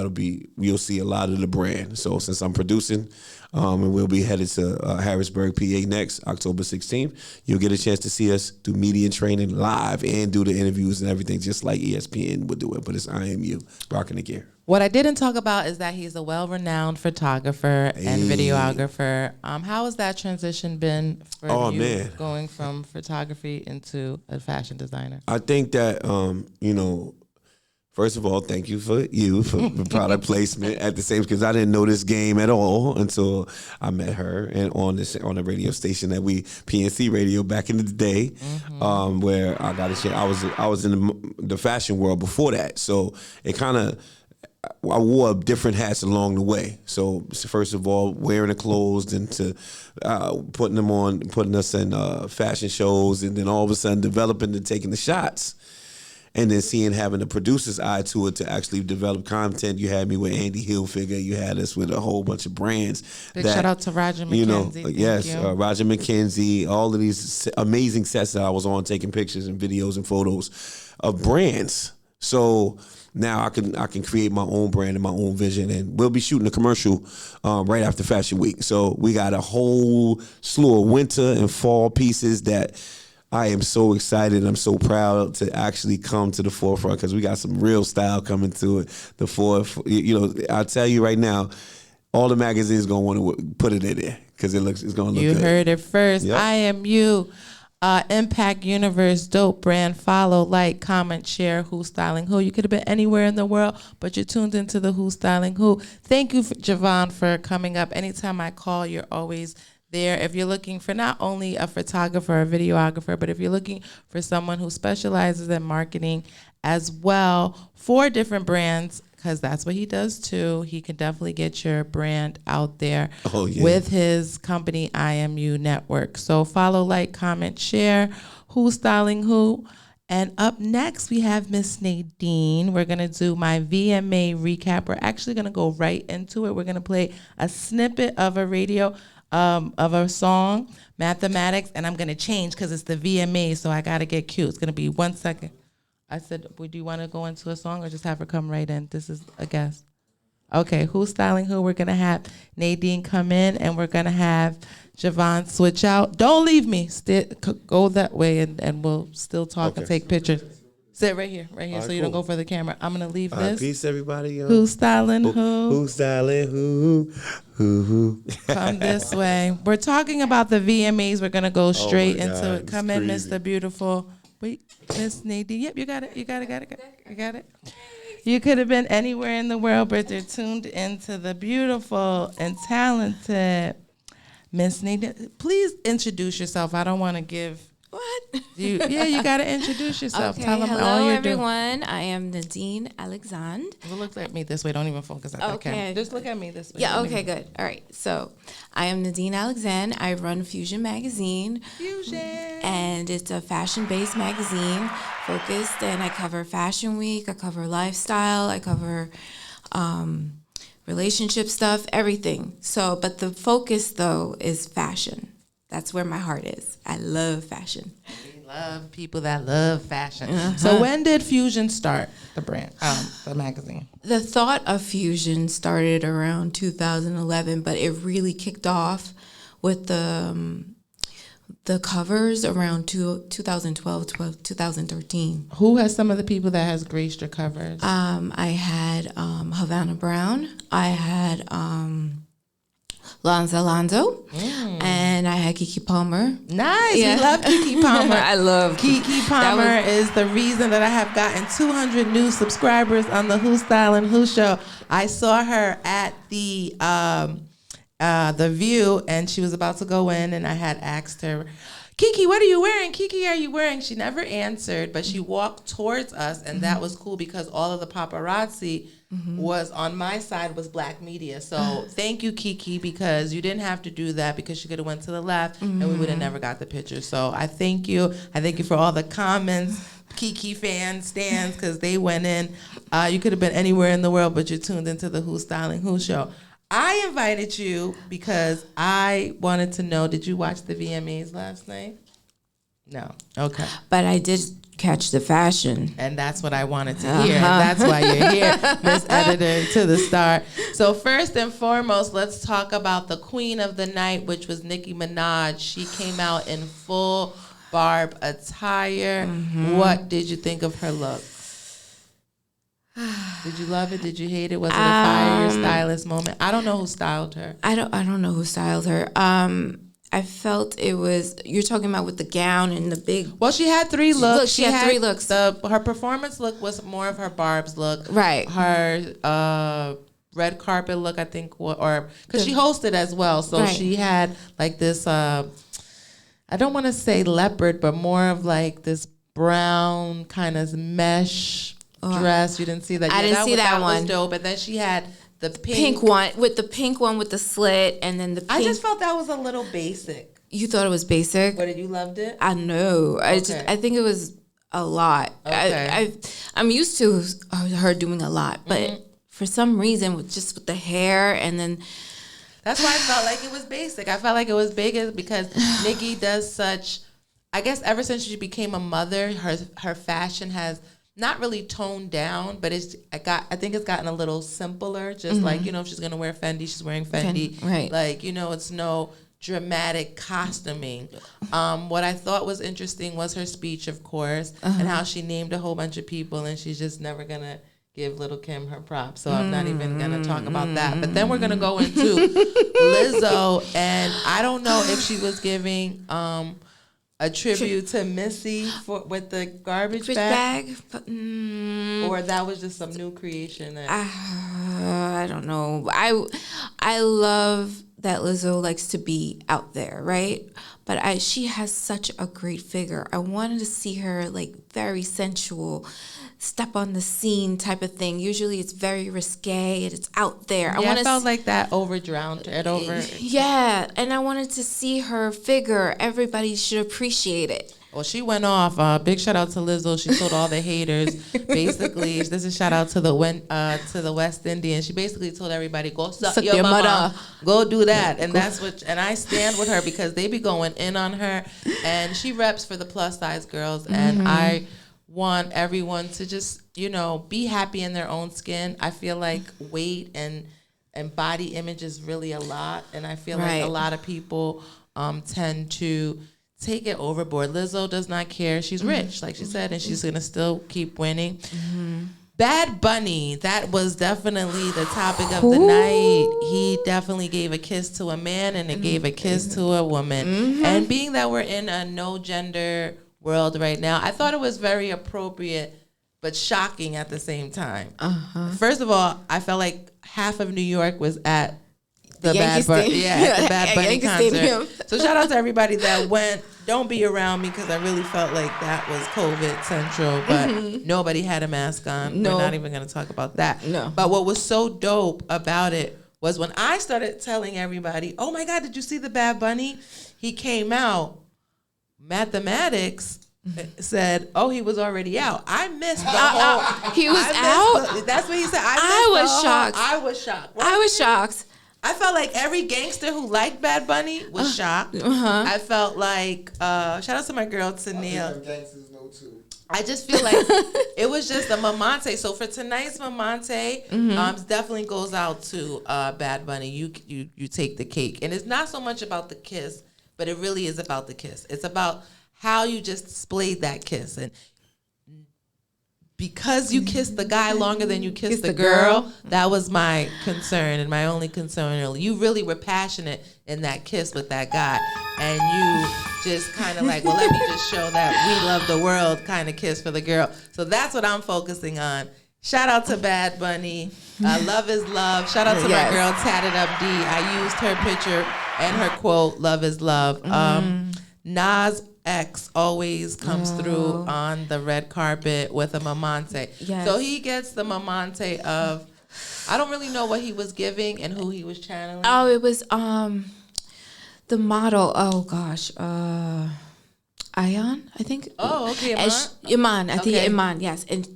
You'll see a lot of the brand. So since I'm producing, and we'll be headed to Harrisburg, PA next, October 16th. You'll get a chance to see us do media training live and do the interviews and everything, just like ESPN would do it. But it's IMU, rocking the gear. What I didn't talk about is that he's a well-renowned photographer and videographer. How has that transition been for you, going from photography into a fashion designer? I think that, first of all, thank you for product placement at the same, because I didn't know this game at all until I met her and on the radio station that PNC Radio back in the day, where I got a chance. I was in the fashion world before that, so it kind of, I wore different hats along the way. So first of all, wearing the clothes, then to putting us in fashion shows, and then all of a sudden developing and taking the shots. And then having the producer's eye to it to actually develop content. You had me with Andy Hilfiger. You had us with a whole bunch of brands. Big shout out to Roger McKenzie. Roger McKenzie. All of these amazing sets that I was on, taking pictures and videos and photos of brands. So now I can create my own brand and my own vision, and we'll be shooting a commercial right after Fashion Week. So we got a whole slew of winter and fall pieces that I am so excited. I'm so proud to actually come to the forefront, because we got some real style coming to it. I'll tell you right now, all the magazines gonna want to put it in there because it's gonna look good. You heard it first. Yep. IMU, Impact Universe, dope brand. Follow, like, comment, share. Who's Styling Who? You could have been anywhere in the world, but you're tuned into the Who's Styling Who. Thank you, Javon, for coming up. Anytime I call, you're always there. If you're looking for not only a photographer or videographer, but if you're looking for someone who specializes in marketing as well for different brands, because that's what he does too, he can definitely get your brand out there with his company IMU Network. So follow, like, comment, share. Who's Styling Who? And up next, we have Miss Nadine. We're going to do my VMA recap. We're actually going to go right into it. We're going to play a snippet of a song, Mathematics, and I'm going to change because it's the VMA, so I got to get cute. It's going to be 1 second. I said, would you want to go into a song or just have her come right in? This is a guest. Okay, who's styling who? We're going to have Nadine come in, and we're going to have Javon switch out. Don't leave me. Go that way, and we'll still talk and take pictures. Sit right here, so you don't go for the camera. I'm going to leave this. Peace, everybody. Who's styling who? Who's styling who? Come this way. We're talking about the VMAs. We're going to go straight into it. Come in, crazy. Mr. Beautiful. Wait, Miss Nadine. Yep, you got it. You got it. You could have been anywhere in the world, but they're tuned into the beautiful and talented Miss Nadine. Please introduce yourself. I don't want to give. What? You got to introduce yourself. Okay, Tell them all hello you're everyone. I am Nadine Alexandre. Well, look at me this way. Don't even focus at the camera. Just look at me this way. Yeah, okay, good. All right. So, I am Nadine Alexandre. I run Fusion Magazine. Fusion. And it's a fashion-based magazine focused, and I cover Fashion Week, I cover lifestyle, I cover relationship stuff, everything. So, but the focus though is fashion. That's where my heart is. I love fashion. We love people that love fashion. So when did Fusion start, the brand, the magazine? The thought of Fusion started around 2011, but it really kicked off with the covers around 2012, 2013. Who has some of the people that has graced your covers? I had Havana Brown. I had Lonzo, and I had Keke Palmer. Nice. Yeah. We love Keke Palmer. I love Keke Palmer is the reason that I have gotten 200 new subscribers on the Who Style and Who show. I saw her at the View, and she was about to go in, and I had asked her, Keke, what are you wearing? Keke, are you wearing? She never answered, but she walked towards us, and that was cool because all of the paparazzi was on my side was black media. So thank you, Keke, because you didn't have to do that because she could have went to the left and we would have never got the picture. So I thank you. I thank you for all the comments, Keke fans, stands, because they went in. You could have been anywhere in the world, but you tuned into the Who Styling Who show. I invited you because I wanted to know, did you watch the VMAs last night? No. Okay. But I did catch the fashion. And that's what I wanted to hear. And that's why you're here, Miss Editor to the Star. So first and foremost, let's talk about the queen of the night, which was Nicki Minaj. She came out in full Barb attire. What did you think of her look? Did you love it? Did you hate it? Was it a fire your stylist moment? I don't know who styled her. I don't know who styled her. I felt it was, you're talking about with the gown and the big. Well, she had three looks. Look, she had 3 looks. Her performance look was more of her Barb's look. Right. Her red carpet look, I think, or because she hosted as well. So she had like this, I don't want to say leopard, but more of like this brown kind of mesh dress. You didn't see that? I didn't see that one. Was dope. But then she had the pink one with the slit, and then the pink. I just felt that was a little basic. You thought it was basic? But you loved it? I know. Okay. I think it was a lot. Okay. I'm used to her doing a lot, but for some reason, with the hair, and then. That's why I felt like it was basic. I felt like it was big because Nicki does such. I guess ever since she became a mother, her fashion has not really toned down, but I think it's gotten a little simpler. Just like, if she's gonna wear Fendi, she's wearing Fendi. Right. Like, it's no dramatic costuming. What I thought was interesting was her speech, of course, and how she named a whole bunch of people, and she's just never gonna give Little Kim her props. So I'm not even gonna talk about that. But then we're gonna go into Lizzo, and I don't know if she was giving a tribute to Missy with the garbage bag. Or that was just some new creation. I don't know. I love that Lizzo likes to be out there, right? But she has such a great figure. I wanted to see her like very sensual, step on the scene type of thing. Usually it's very risque and it's out there. Yeah, I felt like that overdrowned it. Yeah, and I wanted to see her figure. Everybody should appreciate it. Well, she went off. Big shout out to Lizzo. She told all the haters. Basically, this is shout out to the West Indians. She basically told everybody, go suck your mama. Go do that. And that's and I stand with her because they be going in on her. And she reps for the plus size girls. And I want everyone to just, be happy in their own skin. I feel like weight and body image is really a lot. And I feel like a lot of people tend to take it overboard. Lizzo does not care. She's rich, like she said, and she's going to still keep winning. Bad Bunny, that was definitely the topic of the night. He definitely gave a kiss to a man and it gave a kiss to a woman. And being that we're in a no gender world right now, I thought it was very appropriate but shocking at the same time. First of all, I felt like half of New York was at the Bad Bunny, the Bad Bunny concert. So shout out to everybody that went. Don't be around me because I really felt like that was COVID central, but nobody had a mask on. No. We're not even going to talk about that. No. But what was so dope about it was when I started telling everybody, oh my God, did you see the Bad Bunny? He came out. Mathematics said, oh, he was already out. I missed the whole. He was out? That's what he said. I was shocked. I was shocked. I was shocked. I felt like every gangster who liked Bad Bunny was shocked. I felt like, shout out to my girl, Tennille. I just feel like it was just a Mamante. So for tonight's Mamante, definitely goes out to Bad Bunny. You take the cake. And it's not so much about the kiss, but it really is about the kiss. It's about how you just displayed that kiss. And because you kissed the guy longer than you kissed the girl, that was my concern and my only concern. You really were passionate in that kiss with that guy. And you just kind of like, well, let me just show that we love the world kind of kiss for the girl. So that's what I'm focusing on. Shout out to Bad Bunny. Love is love. Shout out to my girl, Tatted Up D. I used her picture and her quote, love is love. Nas X always comes through on the red carpet with a Mamante. Yes. So he gets the Mamante of, I don't really know what he was giving and who he was channeling. Oh, it was the model. Oh gosh, Ayan, I think. Oh, okay, Iman. I think Iman. Yes, and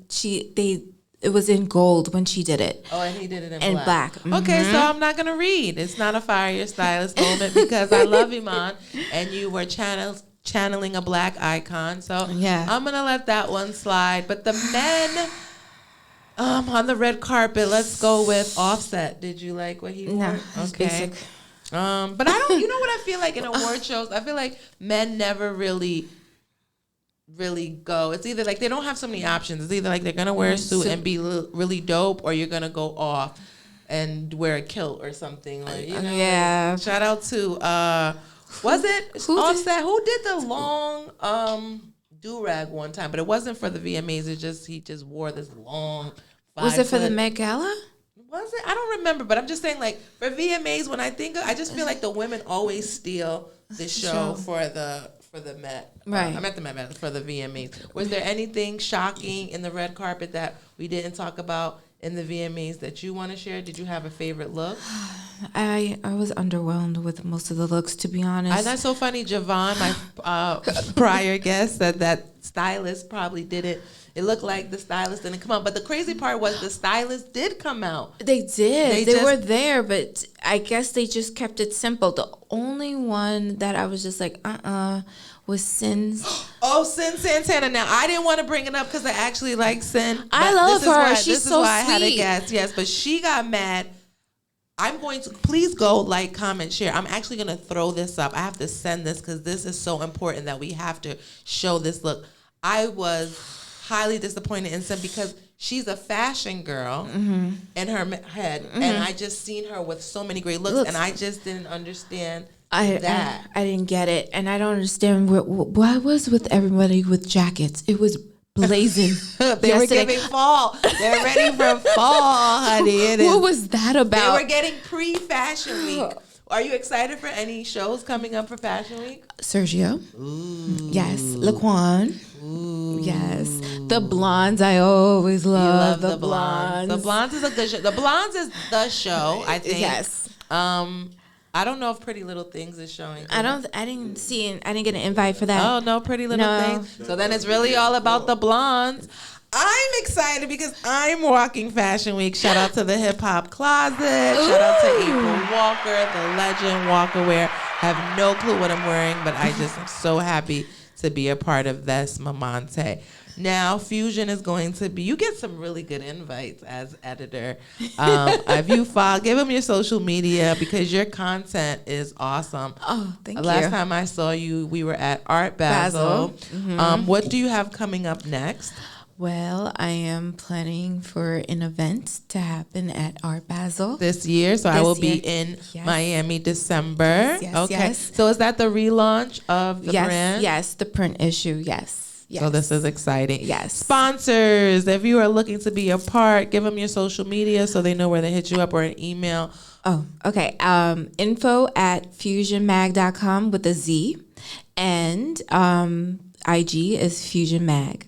it was in gold when she did it. Oh, and he did it in black. Mm-hmm. Okay, so I'm not gonna read. It's not a Fire Your Stylist moment because I love Iman, and you were channeling a black icon. So I'm gonna let that one slide. But the men on the red carpet, let's go with Offset. Did you like what he wore? No, okay. Basic. But I don't. You know what I feel like in award shows? I feel like men never really go. It's either like they don't have so many options. It's either like they're gonna wear a suit and be really dope, or you're gonna go off and wear a kilt or something. Like, Shout out to was it Offset who did the long do-rag one time, but it wasn't for the VMAs. It just he just wore this long. Was it for the Met Gala? Was it? I don't remember, but I'm just saying, like, for VMAs, when I think of, I just feel like the women always steal the show for the Met. Right. I'm at the Met for the VMAs. Was there anything shocking in the red carpet that we didn't talk about in the VMAs that you want to share? Did you have a favorite look? I was underwhelmed with most of the looks, to be honest. And that's so funny. Javon, my prior guest, said that stylist probably did it. It looked like the stylist didn't come out. But the crazy part was the stylist did come out. They did. They were there, but I guess they just kept it simple. The only one that I was just like, was Sin's. Oh, Sin Santana. Now, I didn't want to bring it up because I actually like Sin. I love her. She's so sweet. I had a guess. Yes, but she got mad. I'm going to, please go like, comment, share. I'm actually going to throw this up. I have to send this because this is so important that we have to show this look. I was highly disappointed in Sin because she's a fashion girl in her head. And I just seen her with so many great looks. And I just didn't understand that. I didn't get it. And I don't understand why was with everybody with jackets. It was blazing. They were giving fall. They're ready for fall, honey. What was that about? They were getting pre-Fashion Week. Are you excited for any shows coming up for Fashion Week? Sergio. Ooh. Yes. Laquan. Ooh. Yes. The Blondes. I always love the Blondes. The Blondes is a good show. The Blondes is the show, I think. Yes. I don't know if Pretty Little Things is showing. I didn't get an invite for that. Oh, no Pretty Little Things. So then it's really all about the Blondes. I'm excited because I'm walking Fashion Week. Shout out to the Hip Hop Closet. Shout out to April Walker, the legend Walker Wear. I have no clue what I'm wearing, but I just am so happy to be a part of this Mamante. Now, Fusion is going to be, you get some really good invites as editor. If you follow, give them your social media because your content is awesome. Oh, thank you. Last time I saw you, we were at Art Basel. What do you have coming up next? Well, I am planning for an event to happen at Art Basel This year, so I This will be year. in Yes. Miami December. Yes, okay. yes. So is that the relaunch of the brand? Yes, the print issue, yes. So this is exciting. Yes. Sponsors, if you are looking to be a part, give them your social media so they know where to hit you up or an email. Oh, okay. Info at fusionmag.com with a Z. And IG is Fusion Mag.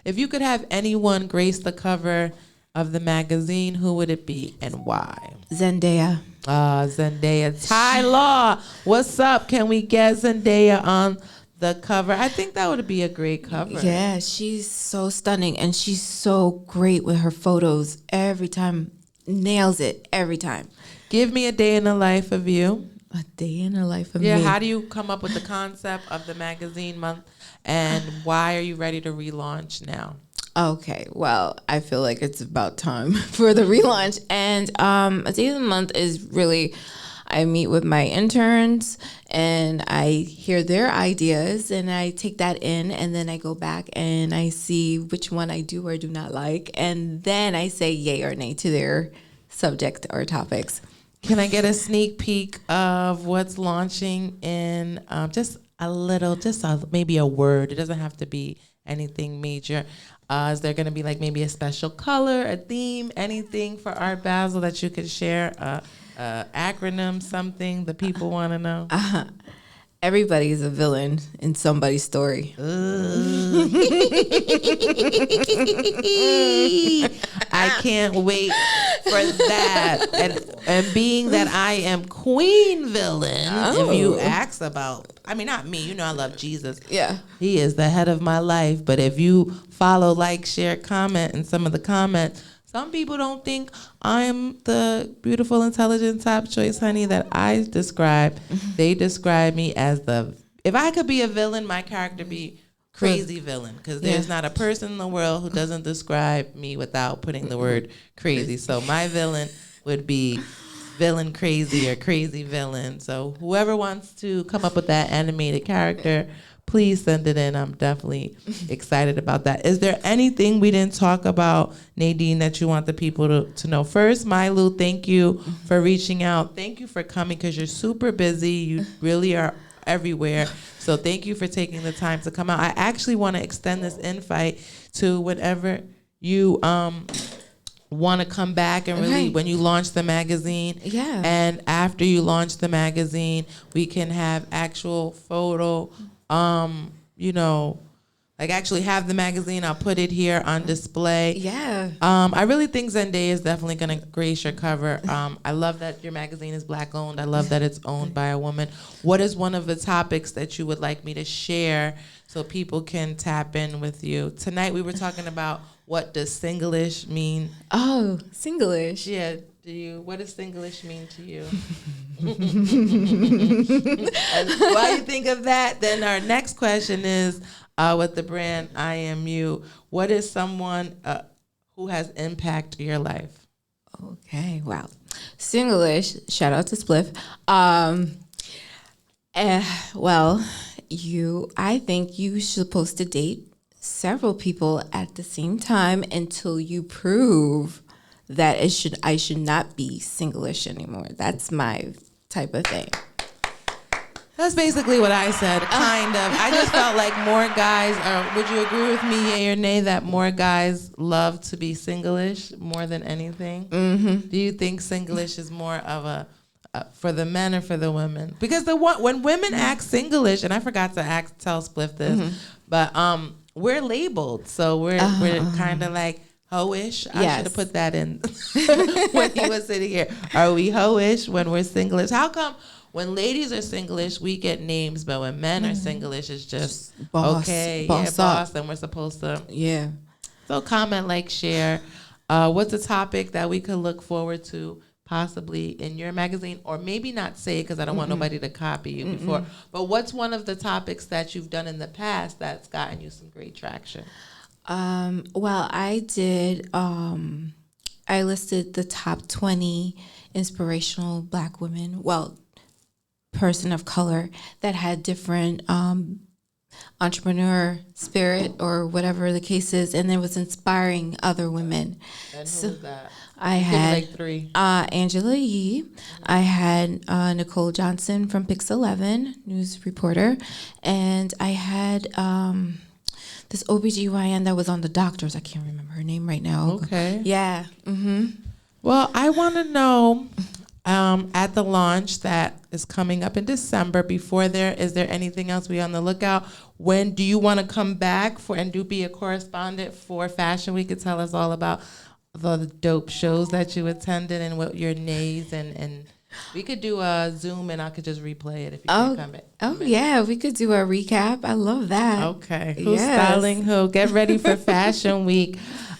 If you could have anyone grace the cover of the magazine, who would it be and why? Zendaya. Zendaya. Ty Law, what's up? Can we get Zendaya on the cover? I think that would be a great cover. Yeah, she's so stunning and she's so great with her photos every time. Nails it every time. Give me a day in the life of you. A day in the life of Yeah, me. how do you come up with the concept of the magazine month and why are you ready to relaunch now? Okay, well, I feel like it's about time for the relaunch. And a day of the month is really, I meet with my interns and I hear their ideas and I take that in and then I go back and I see which one I do or do not like. And then I say yay or nay to their subject or topics. Can I get a sneak peek of what's launching in just a little, maybe a word? It doesn't have to be anything major. Is there going to be like maybe a special color, a theme, anything for Art Basel that you could share? Acronym, something the people want to know? Everybody's a villain in somebody's story. I can't wait for that. And being that I am Queen Villain, if you ask about, I mean, not me, you know I love Jesus. Yeah. He is the head of my life. But if you follow, like, share, comment in some of the comments, some people don't think I'm the beautiful, intelligent, top choice honey that I describe. They describe me as if I could be a villain, my character be crazy villain. Because there's not a person in the world who doesn't describe me without putting the word crazy. So my villain would be villain crazy or crazy villain. So whoever wants to come up with that animated character, please send it in. I'm definitely excited about that. Is there anything we didn't talk about, Nadine, that you want the people to know? First, Mylu, thank you for reaching out. Thank you for coming because you're super busy. You really are everywhere. So thank you for taking the time to come out. I actually want to extend this invite to whenever you want to come back and really when you launch the magazine. Yeah. And after you launch the magazine, we can have actual photo like actually have the magazine. I'll put it here on display. Yeah. I really think Zendaya is definitely going to grace your cover. I love that your magazine is Black owned. I love that it's owned by a woman. What is one of the topics that you would like me to share so people can tap in with you? Tonight we were talking about what does Singlish mean? Oh, Singlish. Yeah. What does Singlish mean to you? And while you think of that, then our next question is with the brand I Am You, what is someone who has impacted your life? Okay, wow. Singlish, shout out to Spliff. I think you're supposed to date several people at the same time until you prove that I should not be Singlish anymore. That's my type of thing. That's basically what I said, kind of. I just felt like more guys would you agree with me, yay or nay, that more guys love to be Singlish more than anything? Mm-hmm. Do you think Singlish is more of a for the men or for the women? Because when women act Singlish, and I forgot to tell Spliff this, but we're labeled, so we're kind of like hoish. I should have put that in when he was sitting here. Are we hoish when we're Singlish? How come when ladies are Singlish, we get names, but when men are Singlish, it's just boss, boss, and we're supposed to. Yeah. So comment, like, share. What's a topic that we could look forward to possibly in your magazine, or maybe not say it because I don't want nobody to copy you before, but what's one of the topics that you've done in the past that's gotten you some great traction? Well, I did, I listed the top 20 inspirational Black women, well, person of color that had different entrepreneur spirit or whatever the case is, and it was inspiring other women. And who was that? I Give me had like 3. Angela Yee. I had Nicole Johnson from Pix 11, news reporter, and I had this OBGYN that was on The Doctors. I can't remember her name right now. Okay. Yeah. Well, I want to know, at the launch that is coming up in December, before there, is there anything else we on the lookout? When do you want to come back for and be a correspondent for Fashion Week and tell us all about the dope shows that you attended and what your nays, and we could do a Zoom and I could just replay it if you can come back. Oh, yeah, we could do a recap. I love that. Okay. Who's styling who? Get ready for Fashion Week.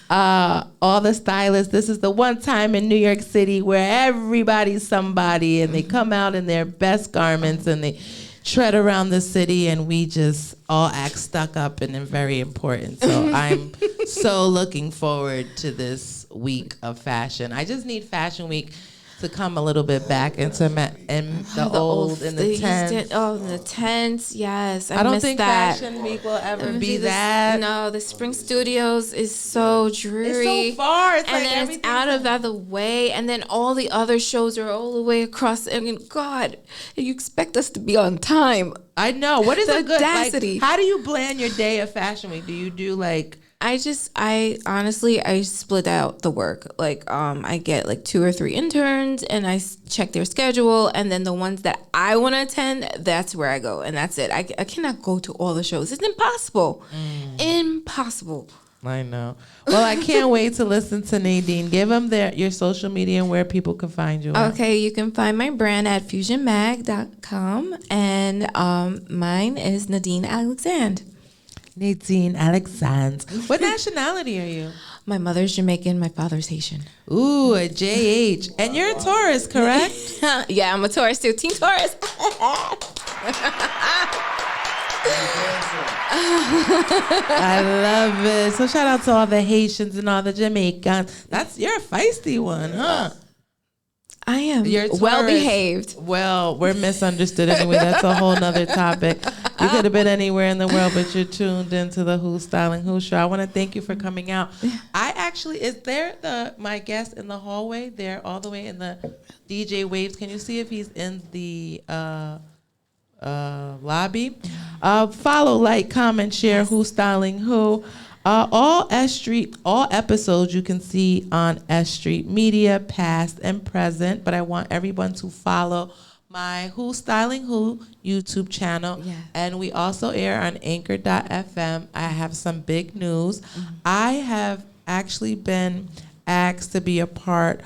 All the stylists, this is the one time in New York City where everybody's somebody and they come out in their best garments and they tread around the city and we just all act stuck up and very important. So I'm so looking forward to this week of fashion. I just need Fashion Week to come a little bit back into the old in the tents. In the tents, yes. I don't miss think that. Fashion Week will ever be that. No, the Spring Studios is so dreary. It's so far. It's and like then it's out of the way, and then all the other shows are all the way across. I mean, God, you expect us to be on time. I know. What is The a good, audacity. how do you plan your day of Fashion Week? Do you do like... I honestly split out the work. Like, I get like 2 or 3 interns and I check their schedule. And then the ones that I want to attend, that's where I go. And that's it. I cannot go to all the shows. It's impossible. Impossible. I know. Well, I can't wait to listen to Nadine. Give them your social media and where people can find you. Okay, you can find my brand at fusionmag.com. And mine is Nadine Alexander. Nadine Alexander. What nationality are you? My mother's Jamaican, my father's Haitian. Ooh, a JH. And you're a Taurus, correct? Yeah, I'm a Taurus too. Team Taurus. I love it. So shout out to all the Haitians and all the Jamaicans. You're a feisty one, huh? I am You're well behaved. Well, we're misunderstood anyway. That's a whole nother topic. You could have been anywhere in the world, but you're tuned into the Who's Styling Who show. I want to thank you for coming out. Is there my guest in the hallway there, all the way in the DJ Waves? Can you see if he's in the lobby? Follow, like, comment, share Who's Styling Who. All S.STREET, all episodes you can see on S.STREET Media, past and present. But I want everyone to follow my Who's Styling Who YouTube channel. Yeah. And we also air on Anchor.fm. I have some big news. I have actually been asked to be a part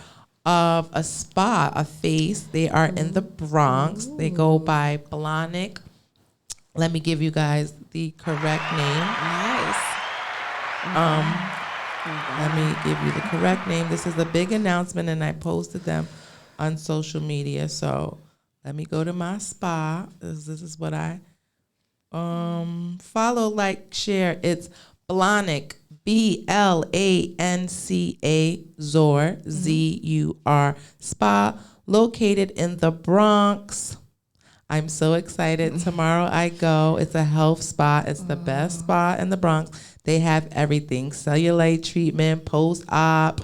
of a spa, a face. They are in the Bronx. They go by Blahnik. Let me give you guys the correct name. Nice. Let me give you the correct name. This is a big announcement, and I posted them on social media. So let me go to my spa. This is what I follow, like, share. It's Blahnik, BLANCA Zur, ZUR spa, located in the Bronx. I'm so excited. Tomorrow I go. It's a health spa. It's the best spa in the Bronx. They have everything: cellulite treatment, post-op,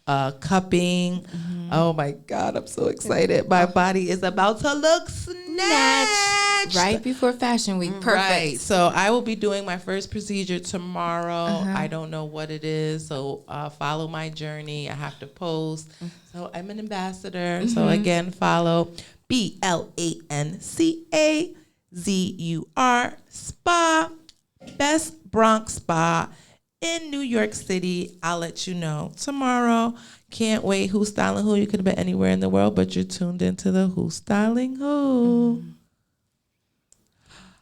cupping. Oh my God, I'm so excited. My body is about to look snatched. Right before Fashion Week. Perfect. Right. So I will be doing my first procedure tomorrow. I don't know what it is. So follow my journey. I have to post. So I'm an ambassador. So again, follow BLANCAZUR spa. Best Bronx spa in New York City. I'll let you know tomorrow. Can't wait. Who's Styling Who? You could have been anywhere in the world, but you're tuned into the Who's Styling Who.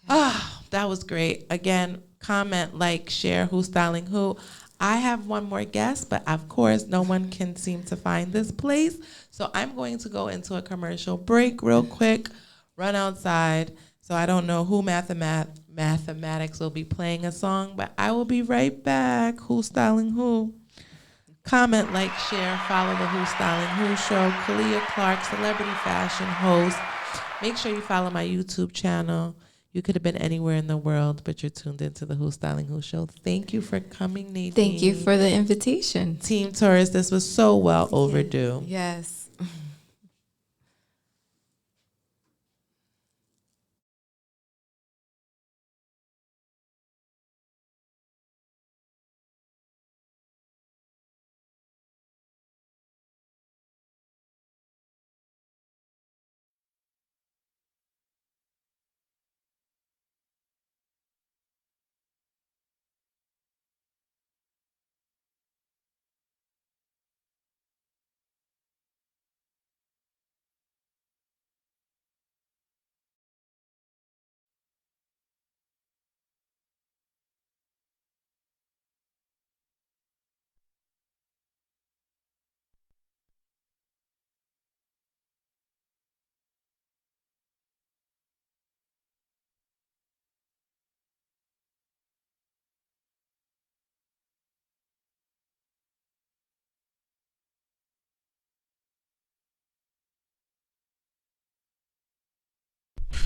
That was great. Again, comment, like, share Who's Styling Who. I have one more guest, but of course, no one can seem to find this place. So I'm going to go into a commercial break real quick, run outside. So I don't know who mathematics will be playing a song, but I will be right back. Who's Styling Who? Comment, like, share, follow the Who's Styling Who show. KHALIAH Clark, celebrity fashion host. Make sure you follow my YouTube channel. You could have been anywhere in the world, but you're tuned into the Who's Styling Who show. Thank you for coming, Nadine. Thank you for the invitation. Team Taurus, this was so well overdue. Yes.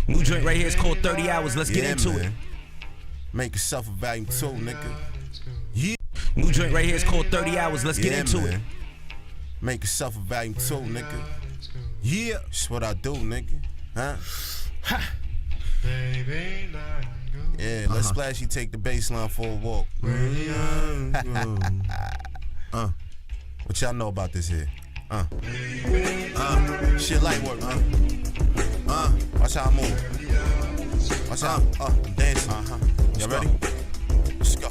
New joint right here is called 30 Hours. Let's get into it. Make yourself a volume 2, nigga. Yeah. New joint right here is called 30 Hours. Let's get into it. Make yourself a volume 2, nigga. Yeah. That's what I do, nigga. Huh? Ha. Yeah, let's Splashy take the baseline for a walk. What y'all know about this here? Shit light work, watch how I move. Watch how I'm dancing. Y'all ready? Let's go.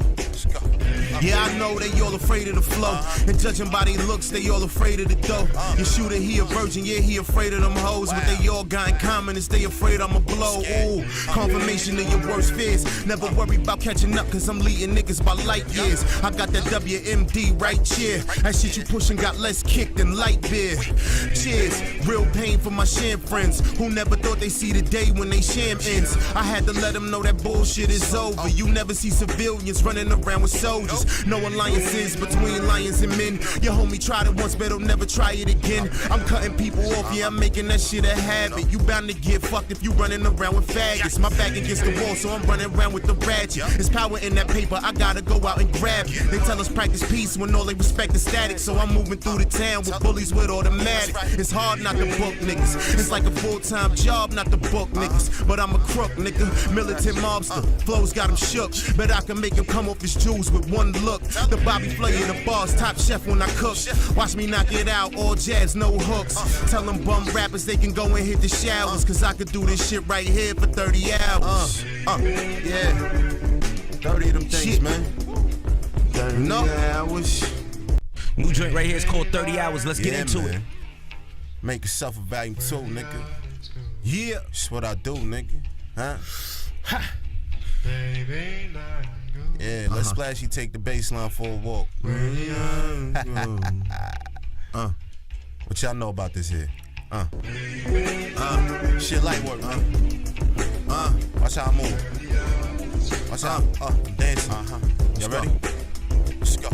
Yeah, I know they all afraid of the flow. And judging by their looks, they all afraid of the dough. Your shooter, he a virgin, yeah, he afraid of them hoes. What they all got in common is they afraid I'ma blow. Ooh, confirmation of your worst fears. Never worry about catching up, cause I'm leading niggas by light years. I got that WMD right here. That shit you pushing got less kick than light beer. Cheers, real pain for my sham friends who never thought they see the day when they sham ends. I had to let them know that bullshit is over. You never see civilians running around with soldiers. No alliances between lions and men. Your homie tried it once, but he'll never try it again. I'm cutting people off, yeah, I'm making that shit a habit. You bound to get fucked if you running around with faggots. My back against the wall, so I'm running around with the ratchet. There's power in that paper, I gotta go out and grab it. They tell us practice peace when all they respect is static. So I'm moving through the town with bullies with automatic. It's hard not to book niggas. It's like a full-time job not to book niggas. But I'm a crook, nigga. Militant mobster. Flows got him shook. But I can make him come off his jewels with one look. The Bobby Flay in the bars, top chef when I cook. Watch me knock it out, all jazz, no hooks. Tell them bum rappers they can go and hit the showers. Cause I could do this shit right here for 30 hours. Yeah. 30 of them things, shit, man. 30 hours. New joint right here is called 30 Hours. Let's get into it. Make yourself a volume 2, nigga. Yeah. That's what I do, nigga. Huh? Ha. Yeah, let's Splashy take the baseline for a walk. What y'all know about this here? Shit light work. Watch how I move. Watch how I'm dancing. Y'all ready? Let's go.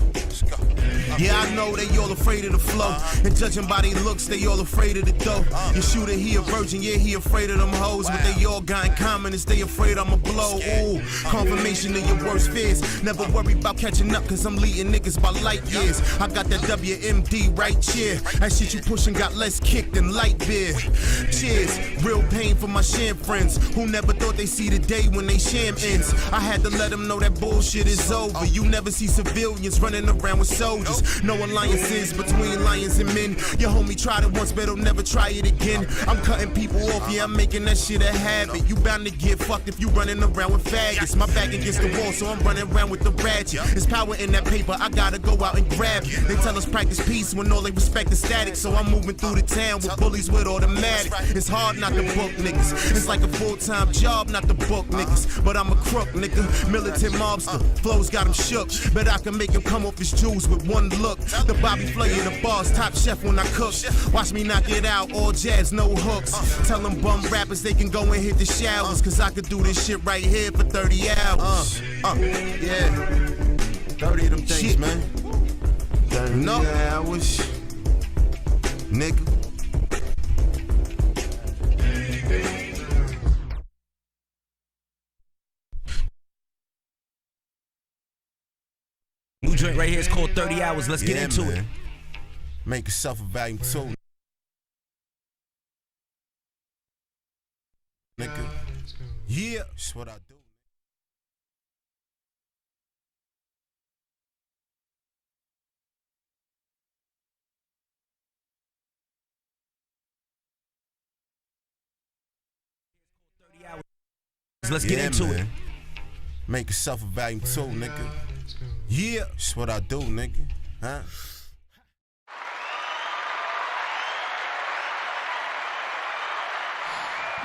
Yeah, I know they all afraid of the flow. And judging by their looks, they all afraid of the dough. Your shooter, he a virgin, yeah, he afraid of them hoes. What they all got in common is they afraid I'ma blow. Ooh, confirmation of your worst fears. Never worry about catching up, cause I'm leading niggas by light years. I got that WMD right here. That shit you pushing got less kick than light beer. Cheers, real pain for my sham friends who never thought they see the day when they sham ends. I had to let them know that bullshit is over. You never see civilians running around around with soldiers. No alliances between lions and men. Your homie tried it once, but he'll never try it again. I'm cutting people off, yeah, I'm making that shit a habit. You bound to get fucked if you running around with faggots. My back against the wall, so I'm running around with the ratchet. There's power in that paper, I gotta go out and grab it. They tell us practice peace when all they respect is static. So I'm moving through the town with bullies with automatic. It's hard not to book niggas. It's like a full-time job not to book niggas. But I'm a crook, nigga. Militant mobster. Flows got him shook. But I can make him come off his jewels with one look. The Bobby Flay in the bars, top chef when I cook. Watch me knock it out, all jazz, no hooks. Tell them bum rappers they can go and hit the showers. Cause I could do this shit right here for 30 hours. Yeah. 30 of them things, shit, man. 30 hours. Nigga. New joint right here is called 30 Hours. Let's get into it. Make yourself a volume 2. Nigga. Yeah. That's what I do. Let's get into it. Make yourself a volume 2, nigga. Yeah, that's what I do, nigga. Huh?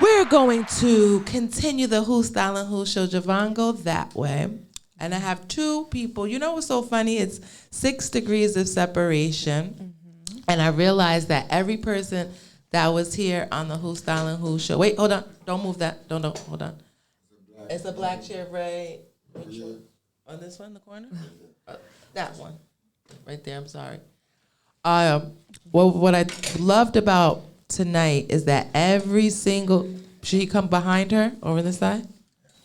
We're going to continue the Who Stylin' Who show. Javon, go that way. And I have two people. You know what's so funny? It's 6 degrees of separation. Mm-hmm. And I realized that every person that was here on the Who Stylin' Who show. Wait, hold on. Don't move that. Don't, hold on. It's a black chair, right? On this one, the corner? That one. Right there, I'm sorry. Well, what I loved about tonight is that every single, should he come behind her over this side?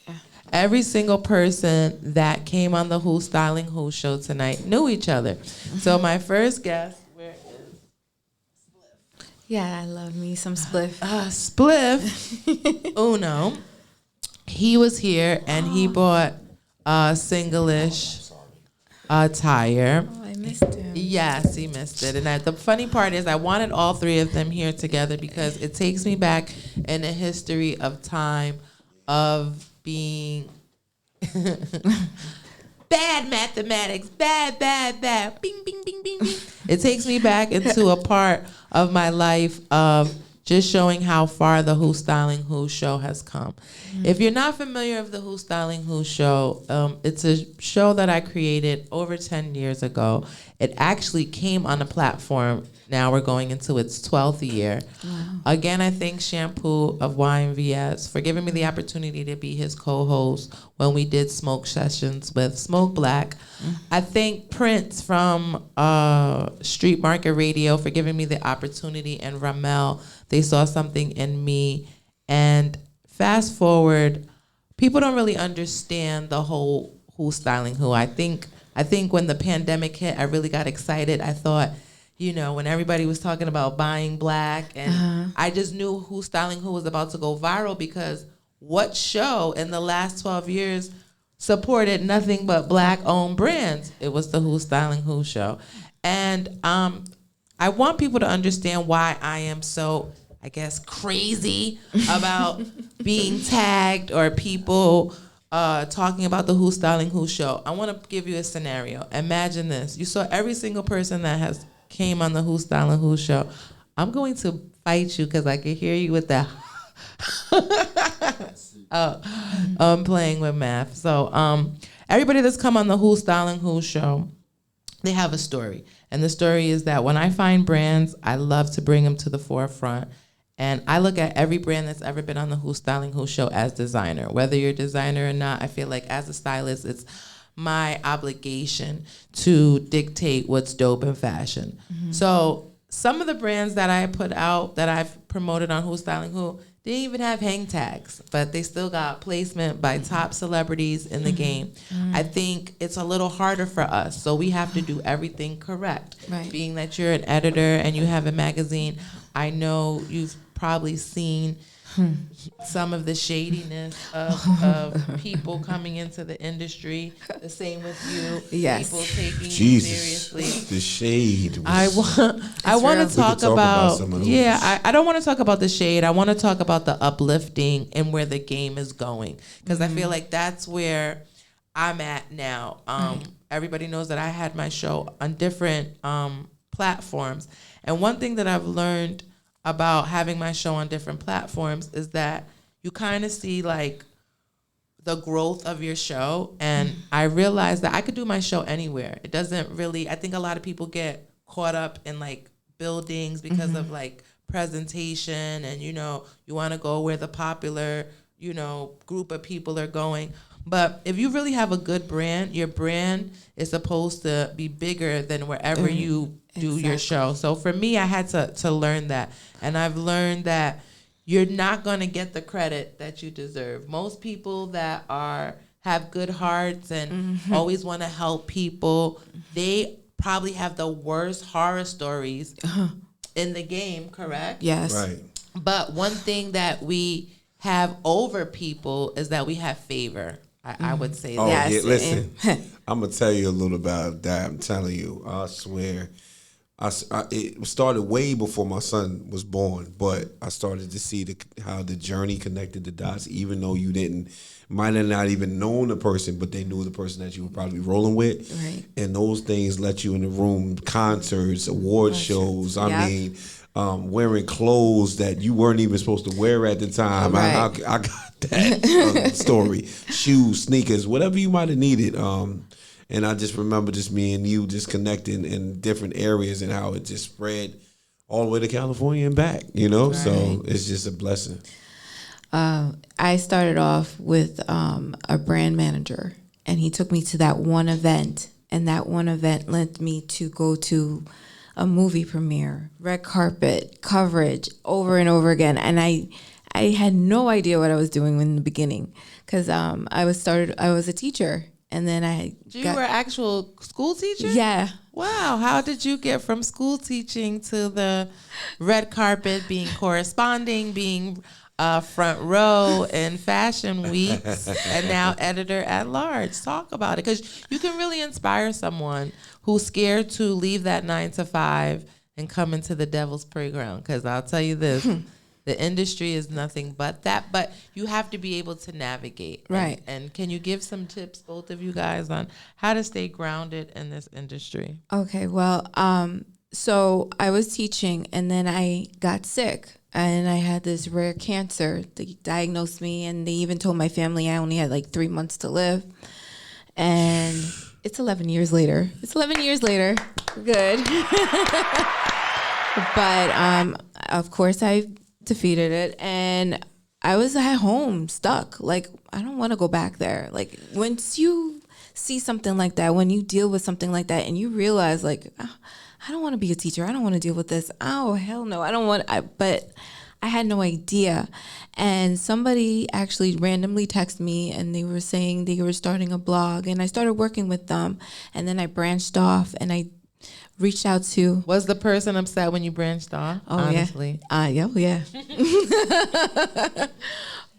Yeah. Every single person that came on the Who Stylin' Who show tonight knew each other. Mm-hmm. So my first guest, where is Spliff? Yeah, I love me some Spliff. Spliff Uno. He was here and he bought a single-ish attire. Oh, I missed him. Yes, he missed it. And the funny part is I wanted all three of them here together because it takes me back in a history of time of being bad mathematics, bad. Bing, bing, bing, bing, bing. It takes me back into a part of my life of just showing how far the Who Stylin' Who show has come. Mm-hmm. If you're not familiar with the Who Stylin' Who show, it's a show that I created over 10 years ago. It actually came on a platform. Now we're going into its 12th year. Wow. Again, I thank Shampoo of YMVS for giving me the opportunity to be his co-host when we did smoke sessions with Smoke Black. Mm-hmm. I thank Prince from Street Market Radio for giving me the opportunity, and Ramel. They saw something in me. And fast forward, people don't really understand the whole Who Stylin' Who. I think when the pandemic hit, I really got excited. I thought, you know, when everybody was talking about buying black, and I just knew Who Stylin' Who was about to go viral, because what show in the last 12 years supported nothing but black-owned brands? It was the Who Stylin' Who show. And I want people to understand why I am so, I guess, crazy about being tagged or people talking about the Who Stylin' Who show. I want to give you a scenario. Imagine this. You saw every single person that has came on the Who Stylin' Who show. I'm going to fight you because I can hear you with that. I'm playing with math. So everybody that's come on the Who Stylin' Who show, they have a story. And the story is that when I find brands, I love to bring them to the forefront. And I look at every brand that's ever been on the Who Stylin' Who show as designer. Whether you're a designer or not, I feel like as a stylist, it's my obligation to dictate what's dope in fashion. Mm-hmm. So some of the brands that I put out, that I've promoted on Who Stylin' Who, didn't even have hang tags, but they still got placement by top celebrities in the game. Mm-hmm. I think it's a little harder for us, so we have to do everything correct. Right. Being that you're an editor and you have a magazine, I know you've probably seen some of the shadiness of people coming into the industry. The same with you. Yes. People taking Jesus, you seriously. the shade. I want real. to talk about some of those. I don't want to talk about the shade. I want to talk about the uplifting and where the game is going, because I feel like that's where I'm at now. Everybody knows that I had my show on different platforms, and one thing that I've learned about having my show on different platforms is that you kind of see like the growth of your show. And I realized that I could do my show anywhere. It doesn't really, I think a lot of people get caught up in like buildings because of like presentation, and you want to go where the popular, group of people are going. But if you really have a good brand, your brand is supposed to be bigger than wherever you do your show. So for me, I had to learn that. And I've learned that you're not going to get the credit that you deserve. Most people that have good hearts and always want to help people, they probably have the worst horror stories in the game, correct? Yes. Right. But one thing that we have over people is that we have favor. I would say Oh, that. yeah, listen, I'm going to tell you a little about that. I'm telling you, I swear. It started way before my son was born, but I started to see how the journey connected the dots, even though you might have not even known the person, but they knew the person that you were probably rolling with. Right. And those things let you in the room, concerts, award shows. I mean, wearing clothes that you weren't even supposed to wear at the time. Right. I got that story. Shoes, sneakers, whatever you might have needed. And I just remember just me and you just connecting in different areas and how it just spread all the way to California and back, Right. So it's just a blessing. I started off with a brand manager, and he took me to that one event, and that one event led me to go to a movie premiere, red carpet coverage over and over again. And I had no idea what I was doing in the beginning, because I was a teacher. And then You were an actual school teacher? Yeah. Wow. How did you get from school teaching to the red carpet, being front row in fashion weeks, and now editor at large? Talk about it, because you can really inspire someone who's scared to leave that 9 to 5 and come into the devil's playground. Because I'll tell you this. The industry is nothing but that, but you have to be able to navigate. Right. And can you give some tips, both of you guys, on how to stay grounded in this industry? Okay, well, so I was teaching, and then I got sick, and I had this rare cancer. They diagnosed me, and they even told my family I only had like 3 months to live. And it's 11 years later. Good. But of course I defeated it, and I was at home stuck. Like, I don't want to go back there. Like, once you see something like that, when you deal with something like that, and you realize, like, I don't want to be a teacher. I don't want to deal with this. Oh, hell no. But I had no idea. And somebody actually randomly texted me, and they were saying they were starting a blog, and I started working with them. And then I branched off, and I reached out to. Was the person upset when you branched off? Oh, honestly? Yeah.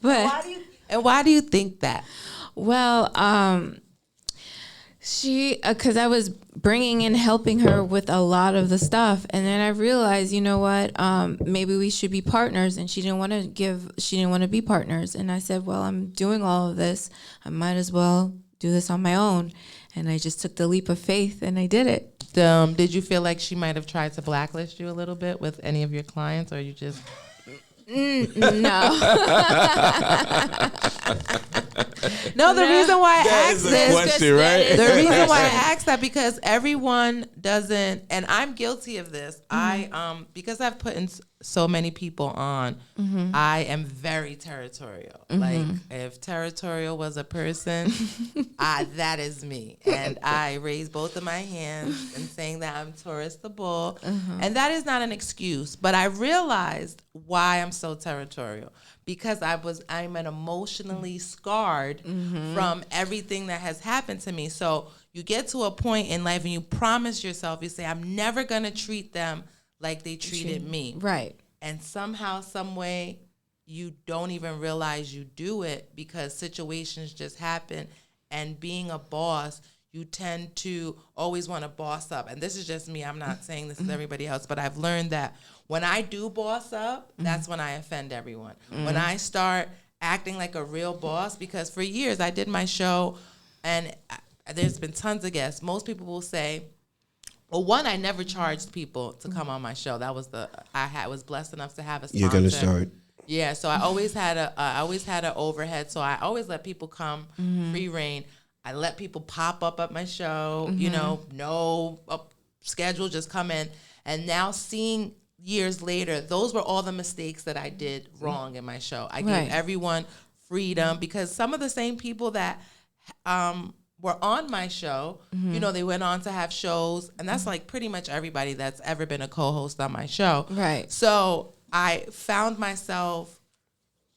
But why do you think that? Well, because I was bringing in, helping her with a lot of the stuff, and then I realized, you know what, maybe we should be partners. And she didn't want to be partners. And I said, well, I'm doing all of this, I might as well do this on my own. And I just took the leap of faith, and I did it. Did you feel like she might have tried to blacklist you a little bit with any of your clients, or you just... No. No, the reason why I asked this, question, right? the reason why I asked that, because everyone doesn't, and I'm guilty of this. I because I've put in so many people on, I am very territorial. Like, if territorial was a person, that is me. And I raise both of my hands in saying that I'm Taurus the bull. And that is not an excuse, but I realized why I'm so territorial. Because I'm an emotionally scarred from everything that has happened to me. So you get to a point in life and you promise yourself, you say, I'm never going to treat them like they treated me. Right. And somehow, some way, you don't even realize you do it because situations just happen. And being a boss, you tend to always want to boss up. And this is just me. I'm not saying this is everybody else, but I've learned that when I do boss up, that's when I offend everyone. When I start acting like a real boss, because for years I did my show and there's been tons of guests. Most people will say, well, one, I never charged people to come on my show. That was I was blessed enough to have a sponsor. You're gonna start. Yeah, so I always had an overhead. So I always let people come free reign. I let people pop up at my show. You know, no schedule, just come in. And now seeing years later, those were all the mistakes that I did wrong in my show. I gave everyone freedom because some of the same people that were on my show, you know, they went on to have shows, and that's like pretty much everybody that's ever been a co-host on my show. Right. So I found myself